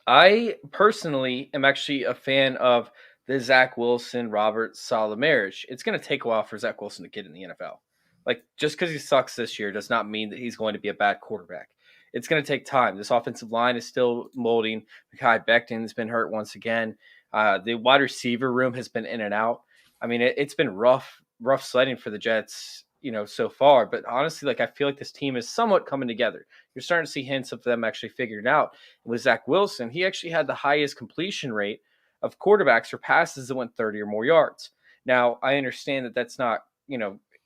I personally am actually a fan of the Zach Wilson-Robert Saleh marriage. It's going to take a while for Zach Wilson to get in the NFL. Like, just because he sucks this year does not mean that he's going to be a bad quarterback. It's going to take time. This offensive line is still molding. Mekhi Becton's been hurt once again. The wide receiver room has been in and out. I mean, it's been rough sledding for the Jets, so far. But honestly, I feel like this team is somewhat coming together. You're starting to see hints of them actually figuring it out. And with Zach Wilson, he actually had the highest completion rate of quarterbacks for passes that went 30 or more yards. Now, I understand that that's not,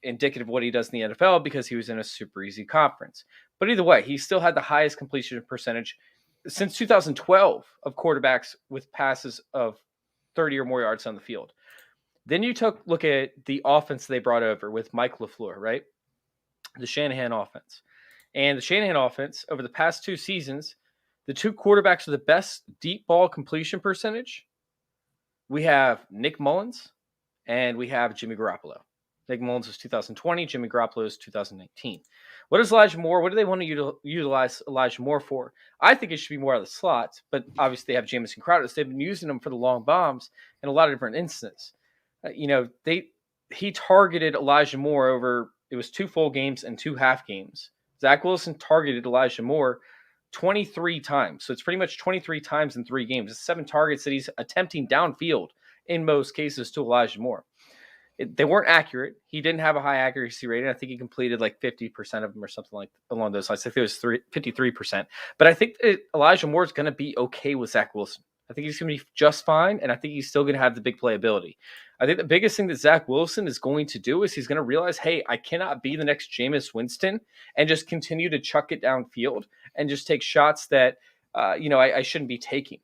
indicative of what he does in the NFL because he was in a super easy conference. But either way, he still had the highest completion percentage since 2012 of quarterbacks with passes of 30 or more yards on the field. Then you look at the offense they brought over with Mike LaFleur, right? The Shanahan offense. And the Shanahan offense, over the past 2 seasons, the 2 quarterbacks with the best deep ball completion percentage, we have Nick Mullins and we have Jimmy Garoppolo. Nick Mullins was 2020. Jimmy Garoppolo is 2019. What is Elijah Moore? What do they want to utilize Elijah Moore for? I think it should be more out of the slots, but obviously they have Jamison Crowder. So they've been using him for the long bombs in a lot of different instances. He targeted Elijah Moore over, it was 2 full games and 2 half games. Zach Wilson targeted Elijah Moore 23 times. So it's pretty much 23 times in 3 games. It's 7 targets that he's attempting downfield in most cases to Elijah Moore. They weren't accurate. He didn't have a high accuracy rating. I think he completed 50% of them or something along those lines. I think it was 53%. But I think that Elijah Moore is going to be okay with Zach Wilson. I think he's going to be just fine, and I think he's still going to have the big playability. I think the biggest thing that Zach Wilson is going to do is he's going to realize, hey, I cannot be the next Jameis Winston and just continue to chuck it downfield and just take shots that, I shouldn't be taking.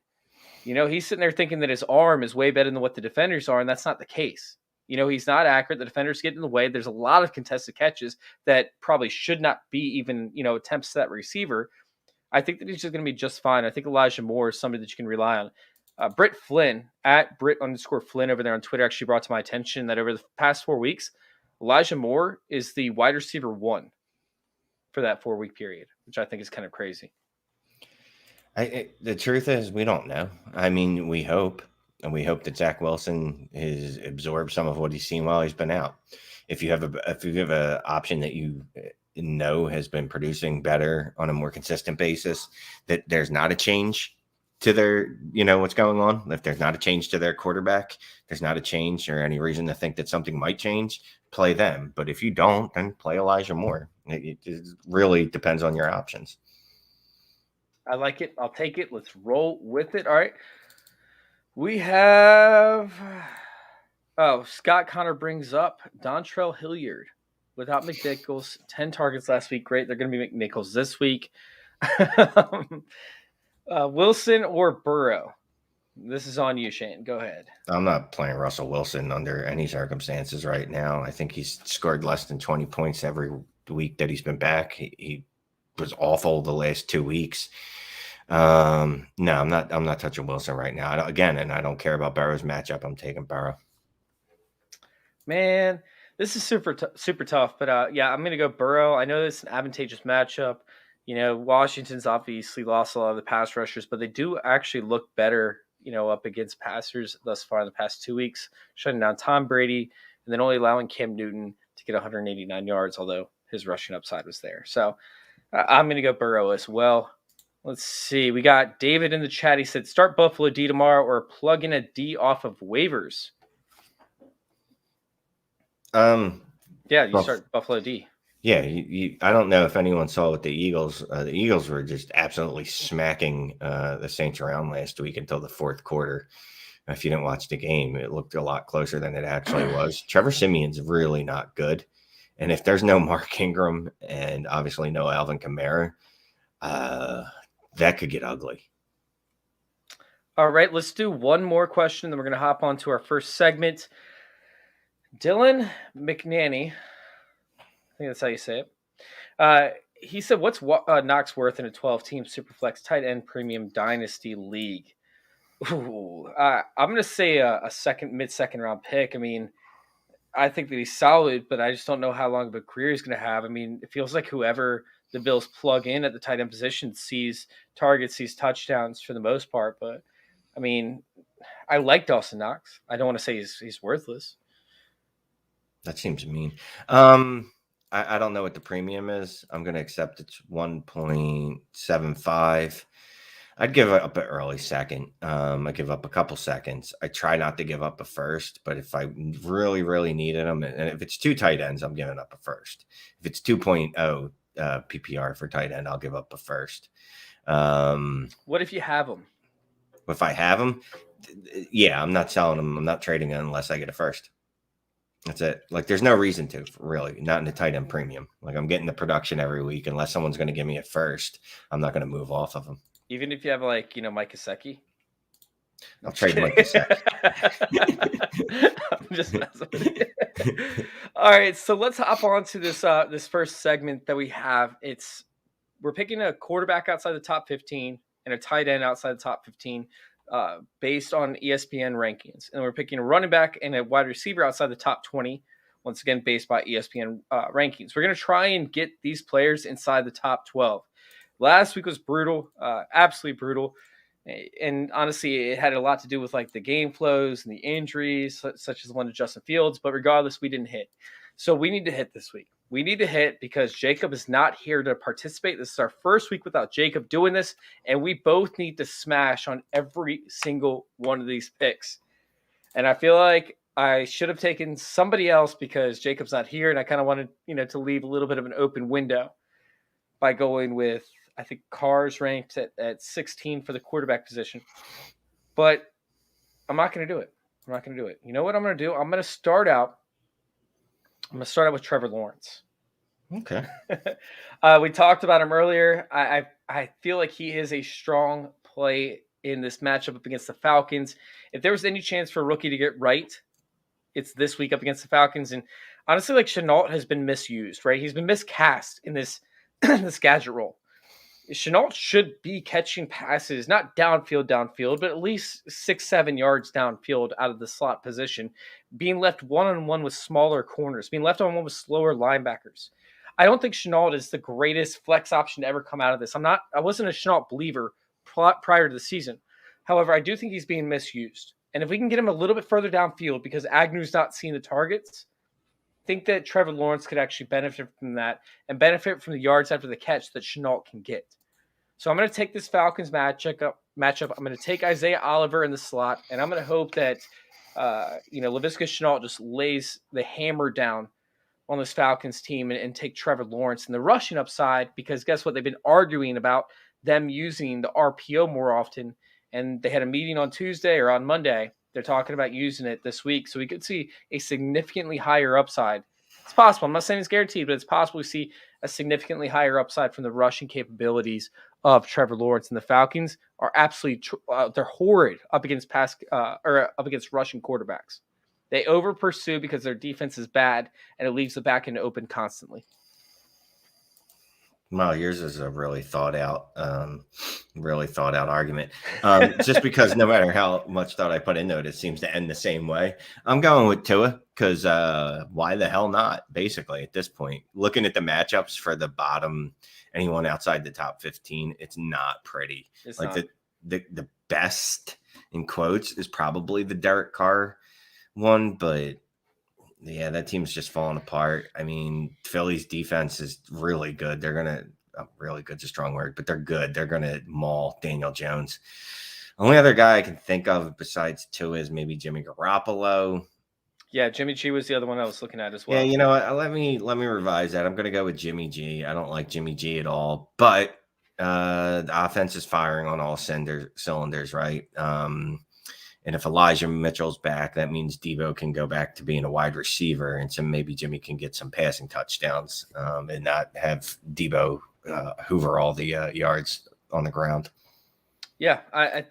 He's sitting there thinking that his arm is way better than what the defenders are, and that's not the case. He's not accurate. The defenders get in the way. There's a lot of contested catches that probably should not be even, attempts to that receiver. I think that he's just going to be just fine. I think Elijah Moore is somebody that you can rely on. Britt Flynn, at Brit_Flynn over there on Twitter, actually brought to my attention that over the past 4 weeks, Elijah Moore is the wide receiver 1 for that 4-week period, which I think is kind of crazy. The truth is, we don't know. I mean, we hope. And we hope that Zach Wilson has absorbed some of what he's seen while he's been out. If you have an option that you know has been producing better on a more consistent basis, that there's not a change to their, what's going on. If there's not a change to their quarterback, there's not a change or any reason to think that something might change, play them. But if you don't, then play Elijah Moore. It really depends on your options. I like it. I'll take it. Let's roll with it. All right. We have, Scott Connor brings up Dontrell Hilliard without McNichols, 10 targets last week. Great. They're going to be McNichols this week. Wilson or Burrow? This is on you, Shane. Go ahead. I'm not playing Russell Wilson under any circumstances right now. I think he's scored less than 20 points every week that he's been back. He was awful the last 2 weeks. No, I'm not touching Wilson right now. I don't care about Burrow's matchup. I'm taking Burrow. Man, this is super tough, but I'm going to go Burrow. I know it's an advantageous matchup. Washington's obviously lost a lot of the pass rushers, but they do actually look better, up against passers thus far in the past 2 weeks, shutting down Tom Brady and then only allowing Cam Newton to get 189 yards, although his rushing upside was there. So I'm going to go Burrow as well. Let's see. We got David in the chat. He said, start Buffalo D tomorrow or plug in a D off of waivers. Yeah, you start Buffalo D. Yeah, I don't know if anyone saw what the Eagles were just absolutely smacking the Saints around last week until the fourth quarter. If you didn't watch the game, it looked a lot closer than it actually was. Trevor Simeon's really not good. And if there's no Mark Ingram and obviously no Alvin Kamara, that could get ugly. All right, let's do one more question, then we're going to hop on to our first segment. Dylan McNanny, I think that's how you say it. He said, what's Knox worth in a 12-team Superflex tight end premium dynasty league? Ooh, I'm going to say a mid-second round pick. I mean, I think that he's solid, but I just don't know how long of a career he's going to have. I mean, it feels like whoever the Bills plug in at the tight end position sees targets, sees touchdowns for the most part. But, I mean, I like Dawson Knox. I don't want to say he's worthless. That seems mean. I don't know what the premium is. I'm going to accept it's 1.75. I'd give up an early second. I give up a couple seconds. I try not to give up a first, but if I really, really needed them, and if it's 2 tight ends, I'm giving up a first. If it's 2.0 PPR for tight end, I'll give up a first. What if you have them? If I have them, yeah, I'm not selling them. I'm not trading them unless I get a first. That's it. Like, there's no reason to, really, not in the tight end premium. Like, I'm getting the production every week. Unless someone's going to give me a first, I'm not going to move off of them. Even if you have, Mike Gesicki? I'll trade Mike Gesicki. I'm just messing with you. All right, so let's hop on to this first segment that we have. We're picking a quarterback outside the top 15 and a tight end outside the top 15. Based on ESPN rankings. And we're picking a running back and a wide receiver outside the top 20, once again, based by ESPN rankings. We're going to try and get these players inside the top 12. Last week was brutal, absolutely brutal. And honestly, it had a lot to do with like the game flows and the injuries, such as the one to Justin Fields. But regardless, we didn't hit. So we need to hit this week. We need to hit because Jakob is not here to participate. This is our first week without Jakob doing this, and we both need to smash on every single one of these picks. And I feel like I should have taken somebody else because Jacob's not here, and I kind of wanted, to leave a little bit of an open window by going with, I think, Carr's ranked at 16 for the quarterback position. But I'm not going to do it. You know what I'm going to do? I'm going to start out with Trevor Lawrence. Okay. We talked about him earlier. I feel like he is a strong play in this matchup up against the Falcons. If there was any chance for a rookie to get right, it's this week up against the Falcons. And honestly, like, Shenault has been misused, right? He's been miscast in this gadget role. Shenault should be catching passes, not downfield, but at least 6-7 yards downfield out of the slot position, being left one-on-one with smaller corners, being left on one with slower linebackers. I don't think Shenault is the greatest flex option to ever come out of this. I wasn't a Shenault believer prior to the season. However, I do think he's being misused. And if we can get him a little bit further downfield because Agnew's not seeing the targets, I think that Trevor Lawrence could actually benefit from that and benefit from the yards after the catch that Shenault can get. So I'm going to take this Falcons matchup. I'm going to take Isaiah Oliver in the slot, and I'm going to hope that Laviska Shenault just lays the hammer down on this Falcons team and take Trevor Lawrence in the rushing upside, because guess what? They've been arguing about them using the RPO more often, and they had a meeting on Tuesday or on Monday. They're talking about using it this week, so we could see a significantly higher upside. It's possible. I'm not saying it's guaranteed, but it's possible we see a significantly higher upside from the rushing capabilities of Trevor Lawrence. And the Falcons are absolutely they're horrid up against rushing quarterbacks. They over pursue because their defense is bad, and it leaves the back end open constantly. Well, yours is a really thought out argument. Just because no matter how much thought I put into it, it seems to end the same way. I'm going with Tua because why the hell not? Basically, at this point, looking at the matchups for the bottom, anyone outside the top 15, it's not pretty. It's like not. The best in quotes, is probably the Derek Carr one, but yeah, that team's just falling apart. I mean, Philly's defense is really good. They're gonna really good's a strong word, but they're good. They're gonna maul Daniel Jones. Only other guy I can think of besides Tua is maybe Jimmy Garoppolo. Yeah, Jimmy G was the other one I was looking at as well. Yeah, you know what? Let me revise that. I'm gonna go with Jimmy G. I don't like Jimmy G at all, but the offense is firing on all cylinders, right? And if Elijah Mitchell's back, that means Debo can go back to being a wide receiver. And so maybe Jimmy can get some passing touchdowns and not have Debo hoover all the yards on the ground. Yeah,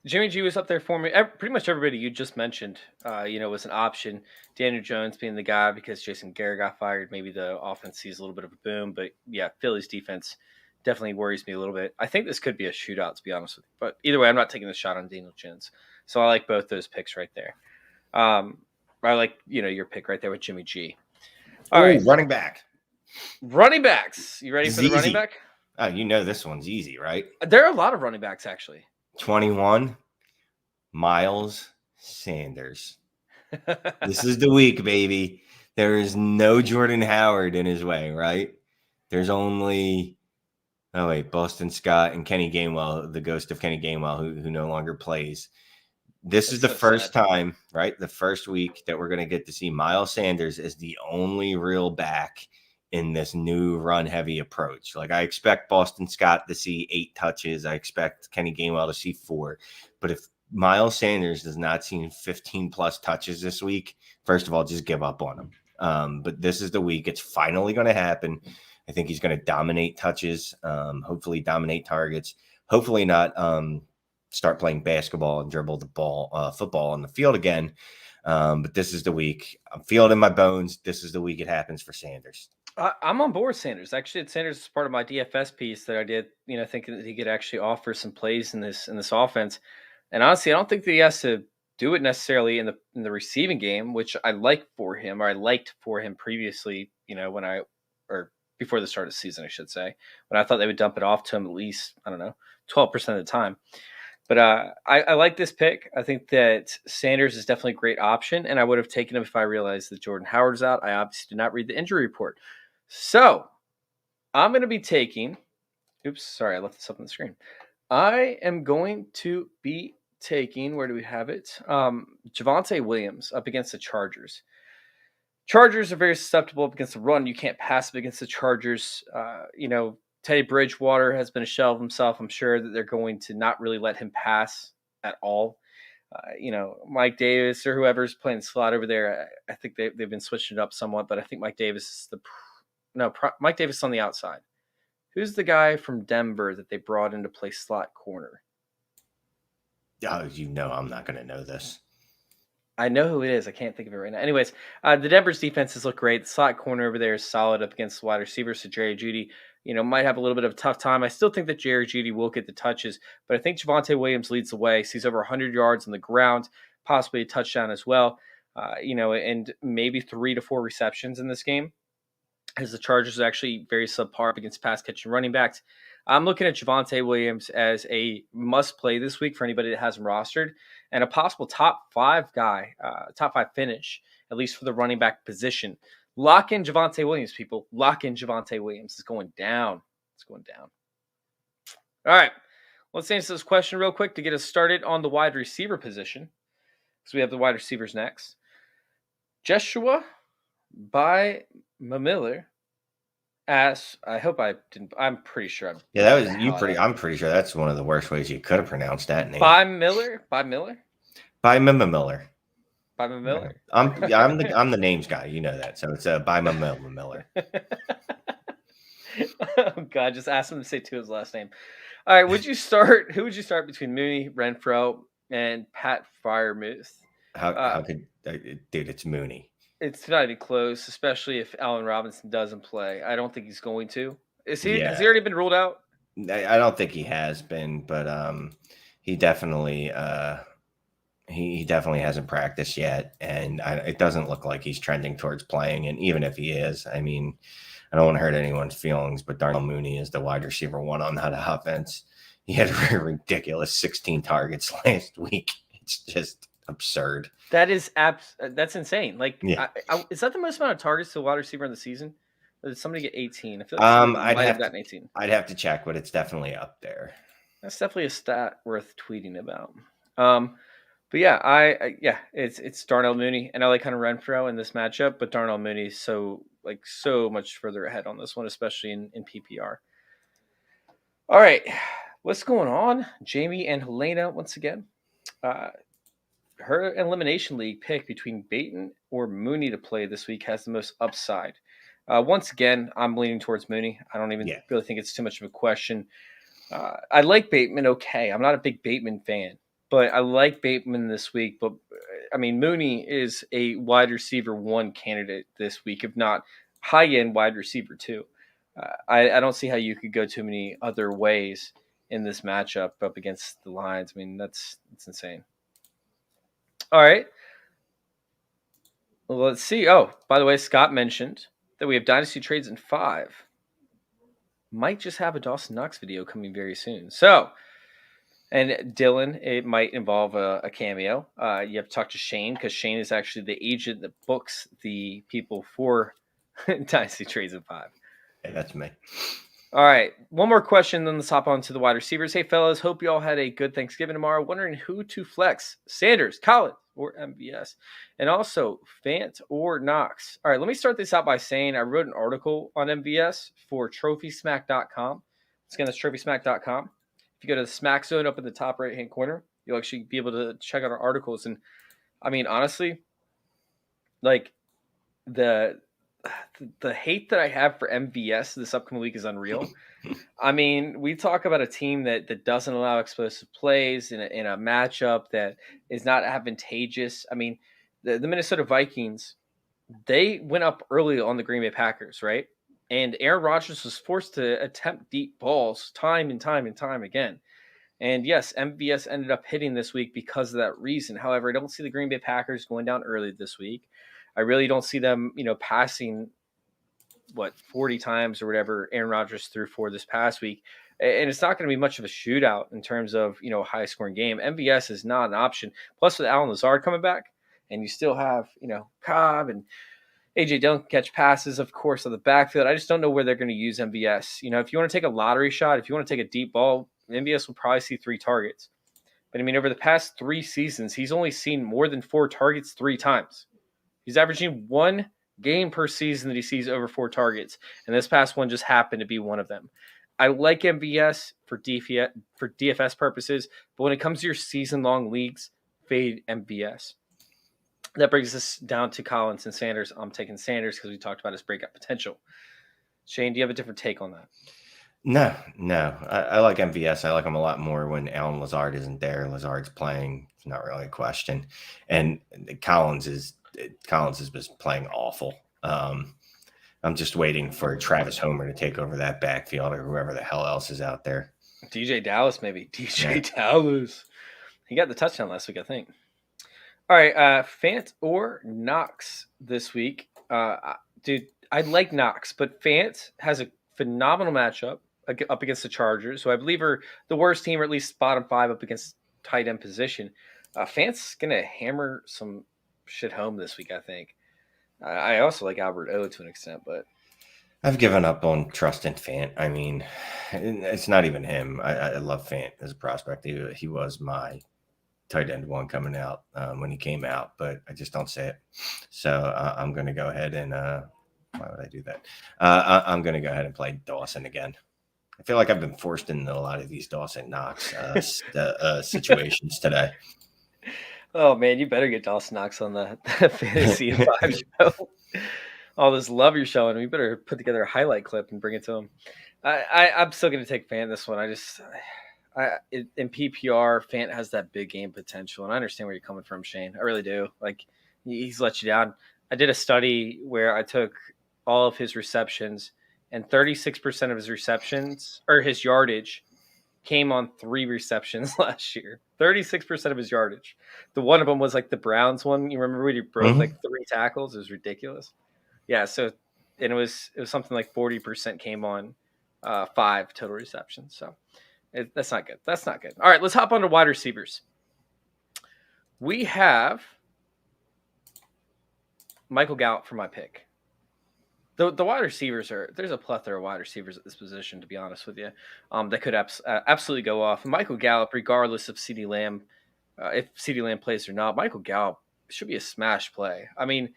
Jimmy G was up there for me. Pretty much everybody you just mentioned, was an option. Daniel Jones being the guy because Jason Garrett got fired. Maybe the offense sees a little bit of a boom. But, yeah, Philly's defense definitely worries me a little bit. I think this could be a shootout, to be honest with you. But either way, I'm not taking the shot on Daniel Jones. So I like both those picks right there. I like, your pick right there with Jimmy G. All right. Running back. Running backs. You ready for the running back? Oh, you know this one's easy, right? There are a lot of running backs, actually. 21, Miles Sanders. This is the week, baby. There is no Jordan Howard in his way, right? There's only... Oh, wait, Boston Scott and Kenny Gainwell, the ghost of Kenny Gainwell, who no longer plays. This is the first time, right? The first week that we're going to get to see Miles Sanders as the only real back in this new run-heavy approach. Like, I expect Boston Scott to see 8 touches. I expect Kenny Gainwell to see 4. But if Miles Sanders does not see 15-plus touches this week, first of all, just give up on him. But this is the week. It's finally going to happen. I think he's going to dominate touches, hopefully dominate targets, hopefully not start playing basketball and dribble the football on the field again. But this is the week. I'm feeling it in my bones. This is the week it happens for Sanders. I'm on board with Sanders. Actually, Sanders is part of my DFS piece that I did, thinking that he could actually offer some plays in this offense. And honestly, I don't think that he has to do it necessarily in the receiving game, which I liked for him previously, before the start of the season, I should say, when I thought they would dump it off to him at least, 12% of the time. But I like this pick. I think that Sanders is definitely a great option, and I would have taken him if I realized that Jordan Howard's out. I obviously did not read the injury report. So I'm going to be taking – oops, sorry, I left this up on the screen. I am going to be taking – where do we have it? Javonte Williams up against the Chargers. Chargers are very susceptible up against the run. You can't pass up against the Chargers. Teddy Bridgewater has been a shell of himself. I'm sure that they're going to not really let him pass at all. Mike Davis or whoever's playing the slot over there, I think they've been switching it up somewhat, but I think Mike Davis is Mike Davis on the outside. Who's the guy from Denver that they brought in to play slot corner? Oh, I'm not going to know this. I know who it is. I can't think of it right now. Anyways, the Denver's defenses look great. The slot corner over there is solid up against the wide receivers. So Jerry Jeudy, might have a little bit of a tough time. I still think that Jerry Jeudy will get the touches, but I think Javonte Williams leads the way. Sees over 100 yards on the ground, possibly a touchdown as well. And maybe 3 to 4 receptions in this game, as the Chargers are actually very subpar up against pass catching running backs. I'm looking at Javonte Williams as a must play this week for anybody that has him rostered, and a possible top 5 guy, top 5 finish, at least for the running back position. Lock in Javonte Williams, people. Lock in Javonte Williams. It's going down. All right. Let's answer this question real quick to get us started on the wide receiver position, because we have the wide receivers next. Joshua by Mamiller asks, I hope I didn't. I'm pretty sure. I'm pretty sure that's one of the worst ways you could have pronounced that name. By Miller. I'm the names guy. You know that. So it's by Miller. Oh God! Just ask him to say 2 his last name. All right. Who would you start between Mooney, Renfro, and Pat Freiermuth? How could dude? It's Mooney. It's not even close, especially if Allen Robinson doesn't play. I don't think he's going to. Is he? Yeah. Has he already been ruled out? I don't think he has been, but he definitely he definitely hasn't practiced yet, and it doesn't look like he's trending towards playing. And even if he is, I mean, I don't want to hurt anyone's feelings, but Darnell Mooney is the wide receiver 1 on that offense. He had a ridiculous 16 targets last week. It's just absurd. That is that's insane. Like, Yeah. is that the most amount of targets to a wide receiver in the season? Or did somebody get 18? I feel like somebody might have gotten 18. I'd have to check, but it's definitely up there. That's definitely a stat worth tweeting about. But yeah, it's Darnell Mooney, and I like Hunter Renfrow in this matchup, but Darnell Mooney is so much further ahead on this one, especially in PPR. All right, what's going on? Jamie and Helena once again. Her elimination league pick between Bateman or Mooney to play this week has the most upside. Once again, I'm leaning towards Mooney. I don't even really think it's too much of a question. I like Bateman okay. I'm not a big Bateman fan, but I like Bateman this week. But, I mean, Mooney is a wide receiver 1 candidate this week, if not high-end wide receiver 2. I don't see how you could go too many other ways in this matchup up against the Lions. I mean, it's insane. All right. Well, let's see. Oh, by the way, Scott mentioned that we have Dynasty Trades in 5. Might just have a Dawson Knox video coming very soon. So, and Dylan, it might involve a cameo. You have to talk to Shane because Shane is actually the agent that books the people for Dynasty Trades in 5. Hey, that's me. All right. One more question, then let's hop on to the wide receivers. Hey, fellas. Hope you all had a good Thanksgiving tomorrow. Wondering who to flex. Sanders, Collins, or MVS. And also, Fant or Knox. All right. Let me start this out by saying I wrote an article on MVS for TrophySmack.com. Again, that's TrophySmack.com. If you go to the Smack Zone up in the top right-hand corner, you'll actually be able to check out our articles. And, I mean, honestly, like, the hate that I have for MVS this upcoming week is unreal. I mean, we talk about a team that doesn't allow explosive plays in a matchup that is not advantageous. I mean, the Minnesota Vikings, they went up early on the Green Bay Packers, right? And Aaron Rodgers was forced to attempt deep balls time and time and time again. And yes, MVS ended up hitting this week because of that reason. However, I don't see the Green Bay Packers going down early this week. I really don't see them, passing 40 times or whatever Aaron Rodgers threw for this past week. And it's not going to be much of a shootout in terms of, a high scoring game. MVS is not an option. Plus with Allen Lazard coming back and you still have, Cobb and AJ Dillon catch passes, of course, on the backfield. I just don't know where they're going to use MVS. If you want to take a lottery shot, if you want to take a deep ball, MVS will probably see 3 targets. But I mean, over the past 3 seasons, he's only seen more than 4 targets 3 times. He's averaging 1 game per season that he sees over 4 targets, and this past one just happened to be one of them. I like MVS for DFS purposes, but when it comes to your season-long leagues, fade MVS. That brings us down to Collins and Sanders. I'm taking Sanders because we talked about his breakout potential. Shane, do you have a different take on that? No. I like MVS. I like him a lot more when Allen Lazard isn't there. Lazard's playing. It's not really a question. And Collins has been playing awful. I'm just waiting for Travis Homer to take over that backfield or whoever the hell else is out there. DJ Dallas, maybe. Dallas. He got the touchdown last week, I think. All right, Fant or Knox this week. Dude, I like Knox, but Fant has a phenomenal matchup up against the Chargers, who I believe are the worst team, or at least bottom 5 up against tight end position. Fant's going to hammer some shit home this week, I think. I also like Albert O to an extent, but I've given up on trusting Fant. I mean, it's not even him. I love Fant as a prospect. He was my tight end 1 coming out when he came out, but I just don't see it. So I'm going to go ahead and why would I do that? I'm going to go ahead and play Dawson again. I feel like I've been forced into a lot of these Dawson Knox situations today. Oh, man, you better get Dawson Knox on the Fantasy 5 show. All this love you're showing, we better put together a highlight clip and bring it to him. I'm still going to take Fant this one. In PPR, Fant has that big game potential, and I understand where you're coming from, Shane. I really do. Like, he's let you down. I did a study where I took all of his receptions, and 36% of his receptions, or his yardage, came on 3 receptions last year. 36% of his yardage. The one of them was like the Browns one. You remember when he broke like 3 tackles? It was ridiculous. Yeah, so and it was something like 40% came on 5 total receptions. So That's not good. That's not good. All right, let's hop on to wide receivers. We have Michael Gallup for my pick. The wide receivers there's a plethora of wide receivers at this position, to be honest with you, that could absolutely go off. And Michael Gallup, regardless of CeeDee Lamb, if CeeDee Lamb plays or not, Michael Gallup should be a smash play. I mean,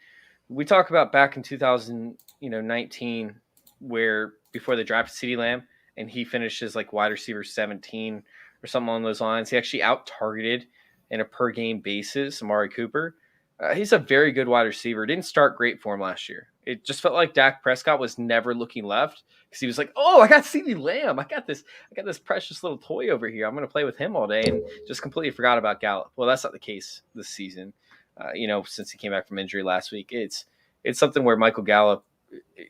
we talk about back in 2019, where before they drafted CeeDee Lamb and he finishes like wide receiver 17 or something along those lines. He actually out-targeted in a per-game basis Amari Cooper. He's a very good wide receiver. Didn't start great for him last year. It just felt like Dak Prescott was never looking left because he was like, "Oh, I got CeeDee Lamb. I got this precious little toy over here. I'm going to play with him all day," and just completely forgot about Gallup. Well, that's not the case this season. Since he came back from injury last week, it's something where Michael Gallup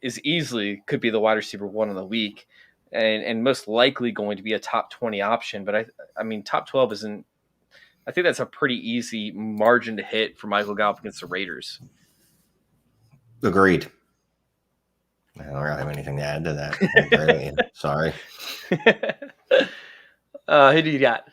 is easily could be the wide receiver 1 of the week, and most likely going to be a top 20 option. But I mean, top 12 isn't. I think that's a pretty easy margin to hit for Michael Gallup against the Raiders. Agreed. I don't really have anything to add to that. Sorry. Who do you got?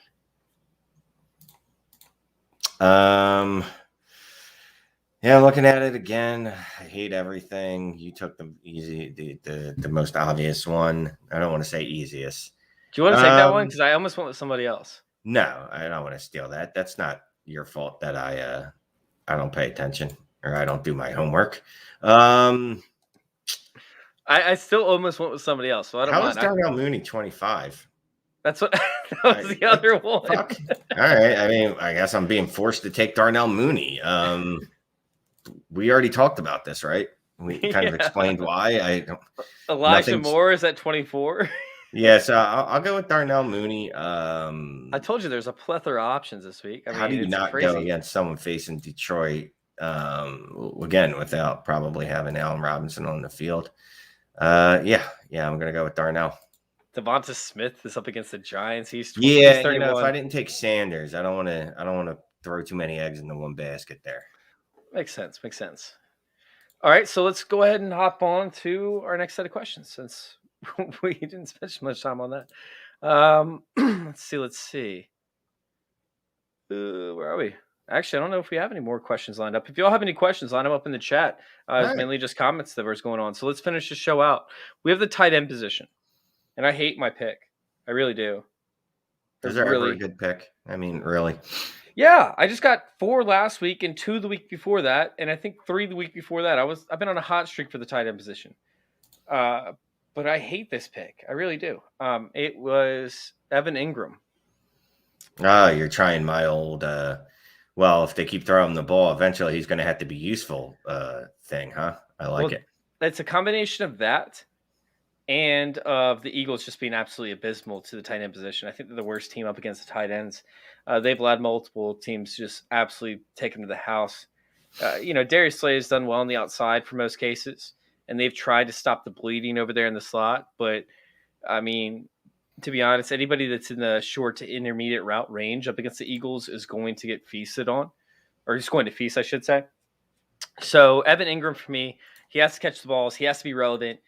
Yeah, looking at it again, I hate everything. You took the most obvious one. I don't want to say easiest. Do you want to take that one? Because I almost went with somebody else. No, I don't want to steal that. That's not your fault that I don't pay attention or I don't do my homework. I still almost went with somebody else. So I don't. How is Darnell Mooney 25? That's what that was the other one. Fuck. All right. I mean, I guess I'm being forced to take Darnell Mooney. We already talked about this, right? We kind of explained why. Elijah Moore is at 24. Yeah, so I'll go with Darnell Mooney. I told you there's a plethora of options this week. I mean, how do you not go against someone facing Detroit again without probably having Allen Robinson on the field? Yeah, I'm gonna go with Darnell. Devonta Smith is up against the Giants. He's 31. If I didn't take Sanders, I don't want to throw too many eggs into one basket there. Makes sense. All right, so let's go ahead and hop on to our next set of questions since we didn't spend too much time on that. Let's see. Where are we? Actually, I don't know if we have any more questions lined up. If you all have any questions, line them up in the chat. It's mainly just comments that was going on. So let's finish the show out. We have the tight end position, and I hate my pick. I really do. Is there ever a good pick? I mean, really? Yeah, I just got 4 last week and 2 the week before that, and I think 3 the week before that. I've been on a hot streak for the tight end position. But I hate this pick. I really do. It was Evan Ingram. You're trying my old, if they keep throwing the ball, eventually he's going to have to be useful thing, huh? I like it. It's a combination of that and of the Eagles just being absolutely abysmal to the tight end position. I think they're the worst team up against the tight ends. They've allowed multiple teams just absolutely take them to the house. Darius Slay has done well on the outside for most cases, and they've tried to stop the bleeding over there in the slot. But, I mean, to be honest, anybody that's in the short to intermediate route range up against the Eagles is going to get feasted on, or is going to feast, I should say. So, Evan Ingram, for me, he has to catch the balls. He has to be relevant.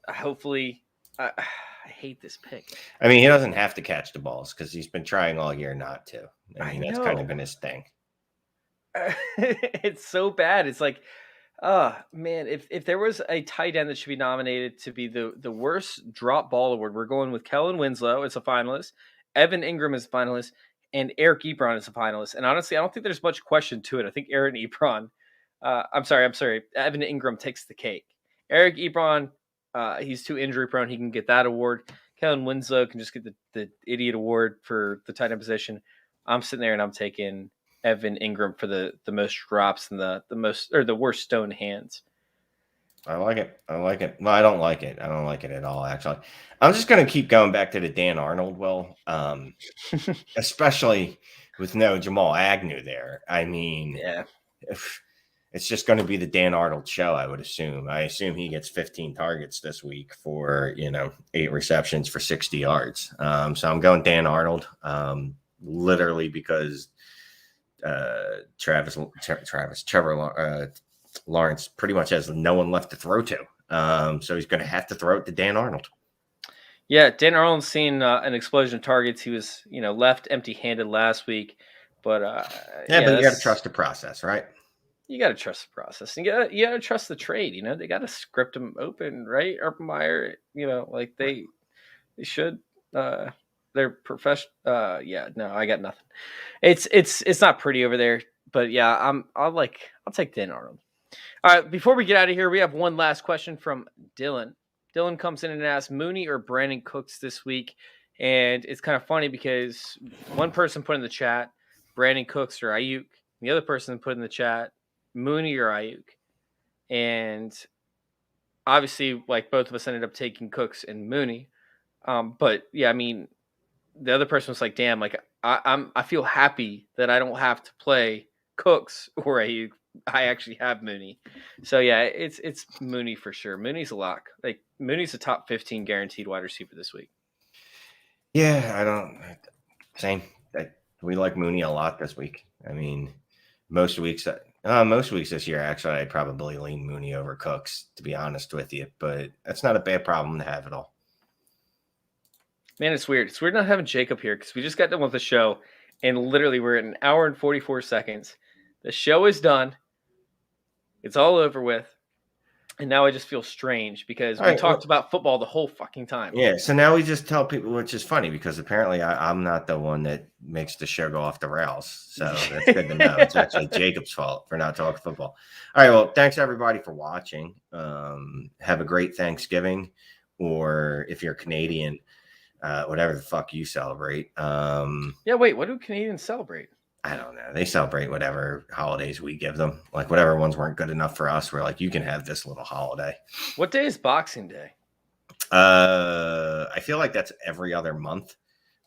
Hopefully, I hate this pick. I mean, he doesn't have to catch the balls because he's been trying all year not to. I mean, that's kind of been his thing. It's so bad. It's like, man, if there was a tight end that should be nominated to be the worst drop ball award, we're going with Kellen Winslow as a finalist, Evan Ingram is a finalist, and Eric Ebron is a finalist. And honestly, I don't think there's much question to it. I think Evan Ingram takes the cake. Eric Ebron, he's too injury prone. He can get that award. Kellen Winslow can just get the idiot award for the tight end position. I'm sitting there and I'm taking Evan Ingram for the most drops and the worst stone hands. I like it. Well, I don't like it. I don't like it at all, actually. I'm just going to keep going back to the Dan Arnold especially with no Jamal Agnew there. I mean, yeah. It's just going to be the Dan Arnold show, I would assume. I assume he gets 15 targets this week for, 8 receptions for 60 yards. So I'm going Dan Arnold, literally because Trevor Lawrence pretty much has no one left to throw to. So he's going to have to throw it to Dan Arnold. Yeah, Dan Arnold's seen an explosion of targets. He was, left empty-handed last week, but but you got to trust the process, right? You got to trust the process. And you got to trust the trade. They got to script them open, right? Urbanmeyer, like they should. They're professional. Yeah, no, I got nothing. It's not pretty over there, but yeah, I'll take Dan Arnold. All right, before we get out of here, we have one last question from Dylan. Dylan comes in and asks Mooney or Brandon Cooks this week, and it's kind of funny because one person put in the chat Brandon Cooks or Ayuk, the other person put in the chat Mooney or Ayuk, and obviously, like both of us ended up taking Cooks and Mooney. But yeah, I mean, the other person was like, "Damn, like I feel happy that I don't have to play Cooks or Ayuk. I actually have Mooney." So yeah, it's Mooney for sure. Mooney's a lock. Like Mooney's a top 15 guaranteed wide receiver this week. Yeah, same. We like Mooney a lot this week. I mean, most weeks this year, actually, I'd probably lean Mooney over Cooks, to be honest with you. But that's not a bad problem to have at all. Man, it's weird. It's weird not having Jakob here because we just got done with the show, and literally we're at 1 hour and 44 seconds. The show is done. It's all over with. And now I just feel strange because we talked about football the whole fucking time. Yeah, so now we just tell people, which is funny because apparently I'm not the one that makes the show go off the rails. So that's good to know. It's actually Jacob's fault for not talking football. All right, well, thanks everybody for watching. Have a great Thanksgiving, or if you're Canadian, whatever the fuck you celebrate. Yeah, wait, what do Canadians celebrate? I don't know. They celebrate whatever holidays we give them. Like whatever ones weren't good enough for us, we're like, you can have this little holiday. What day is Boxing Day? I feel like that's every other month.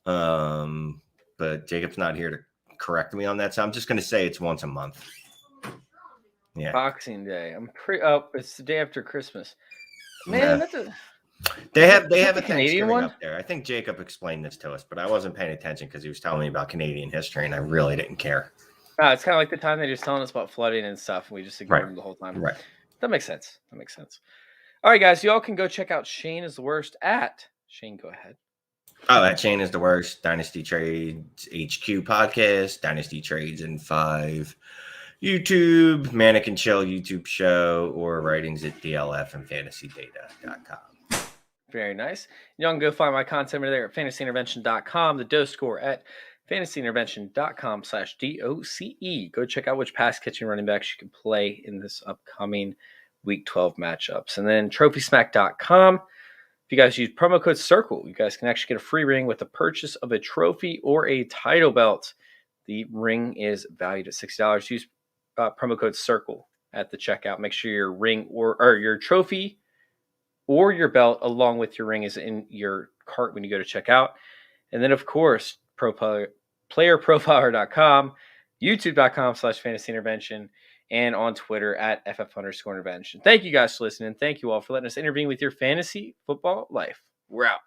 But Jacob's not here to correct me on that, so I'm just going to say it's once a month. Yeah. Boxing Day. It's the day after Christmas. Man, that's a... They have a Canadian one up there. I think Jacob explained this to us, but I wasn't paying attention because he was telling me about Canadian history, and I really didn't care. It's kind of like the time they're just telling us about flooding and stuff, and we just ignored them the whole time. Right. That makes sense. All right, guys, you all can go check out Shane is the Worst at Shane. Go ahead. Oh, that Shane is the Worst. Dynasty Trades HQ podcast. Dynasty Trades in 5. YouTube, Manic and Chill YouTube show, or writings at DLF and fantasydata.com. Very nice. Y'all can go find my content over there at fantasyintervention.com, the DOCE Score at fantasyintervention.com/DOCE. Go check out which pass catching running backs you can play in this upcoming Week 12 matchups. And then trophysmack.com. If you guys use promo code CIRCLE, you guys can actually get a free ring with the purchase of a trophy or a title belt. The ring is valued at $60. Use promo code CIRCLE at the checkout. Make sure your ring or your trophy or your belt along with your ring is in your cart when you go to check out. And then, of course, playerprofiler.com, youtube.com/fantasyintervention, and on Twitter at @FF_intervention. Thank you guys for listening. Thank you all for letting us intervene with your fantasy football life. We're out.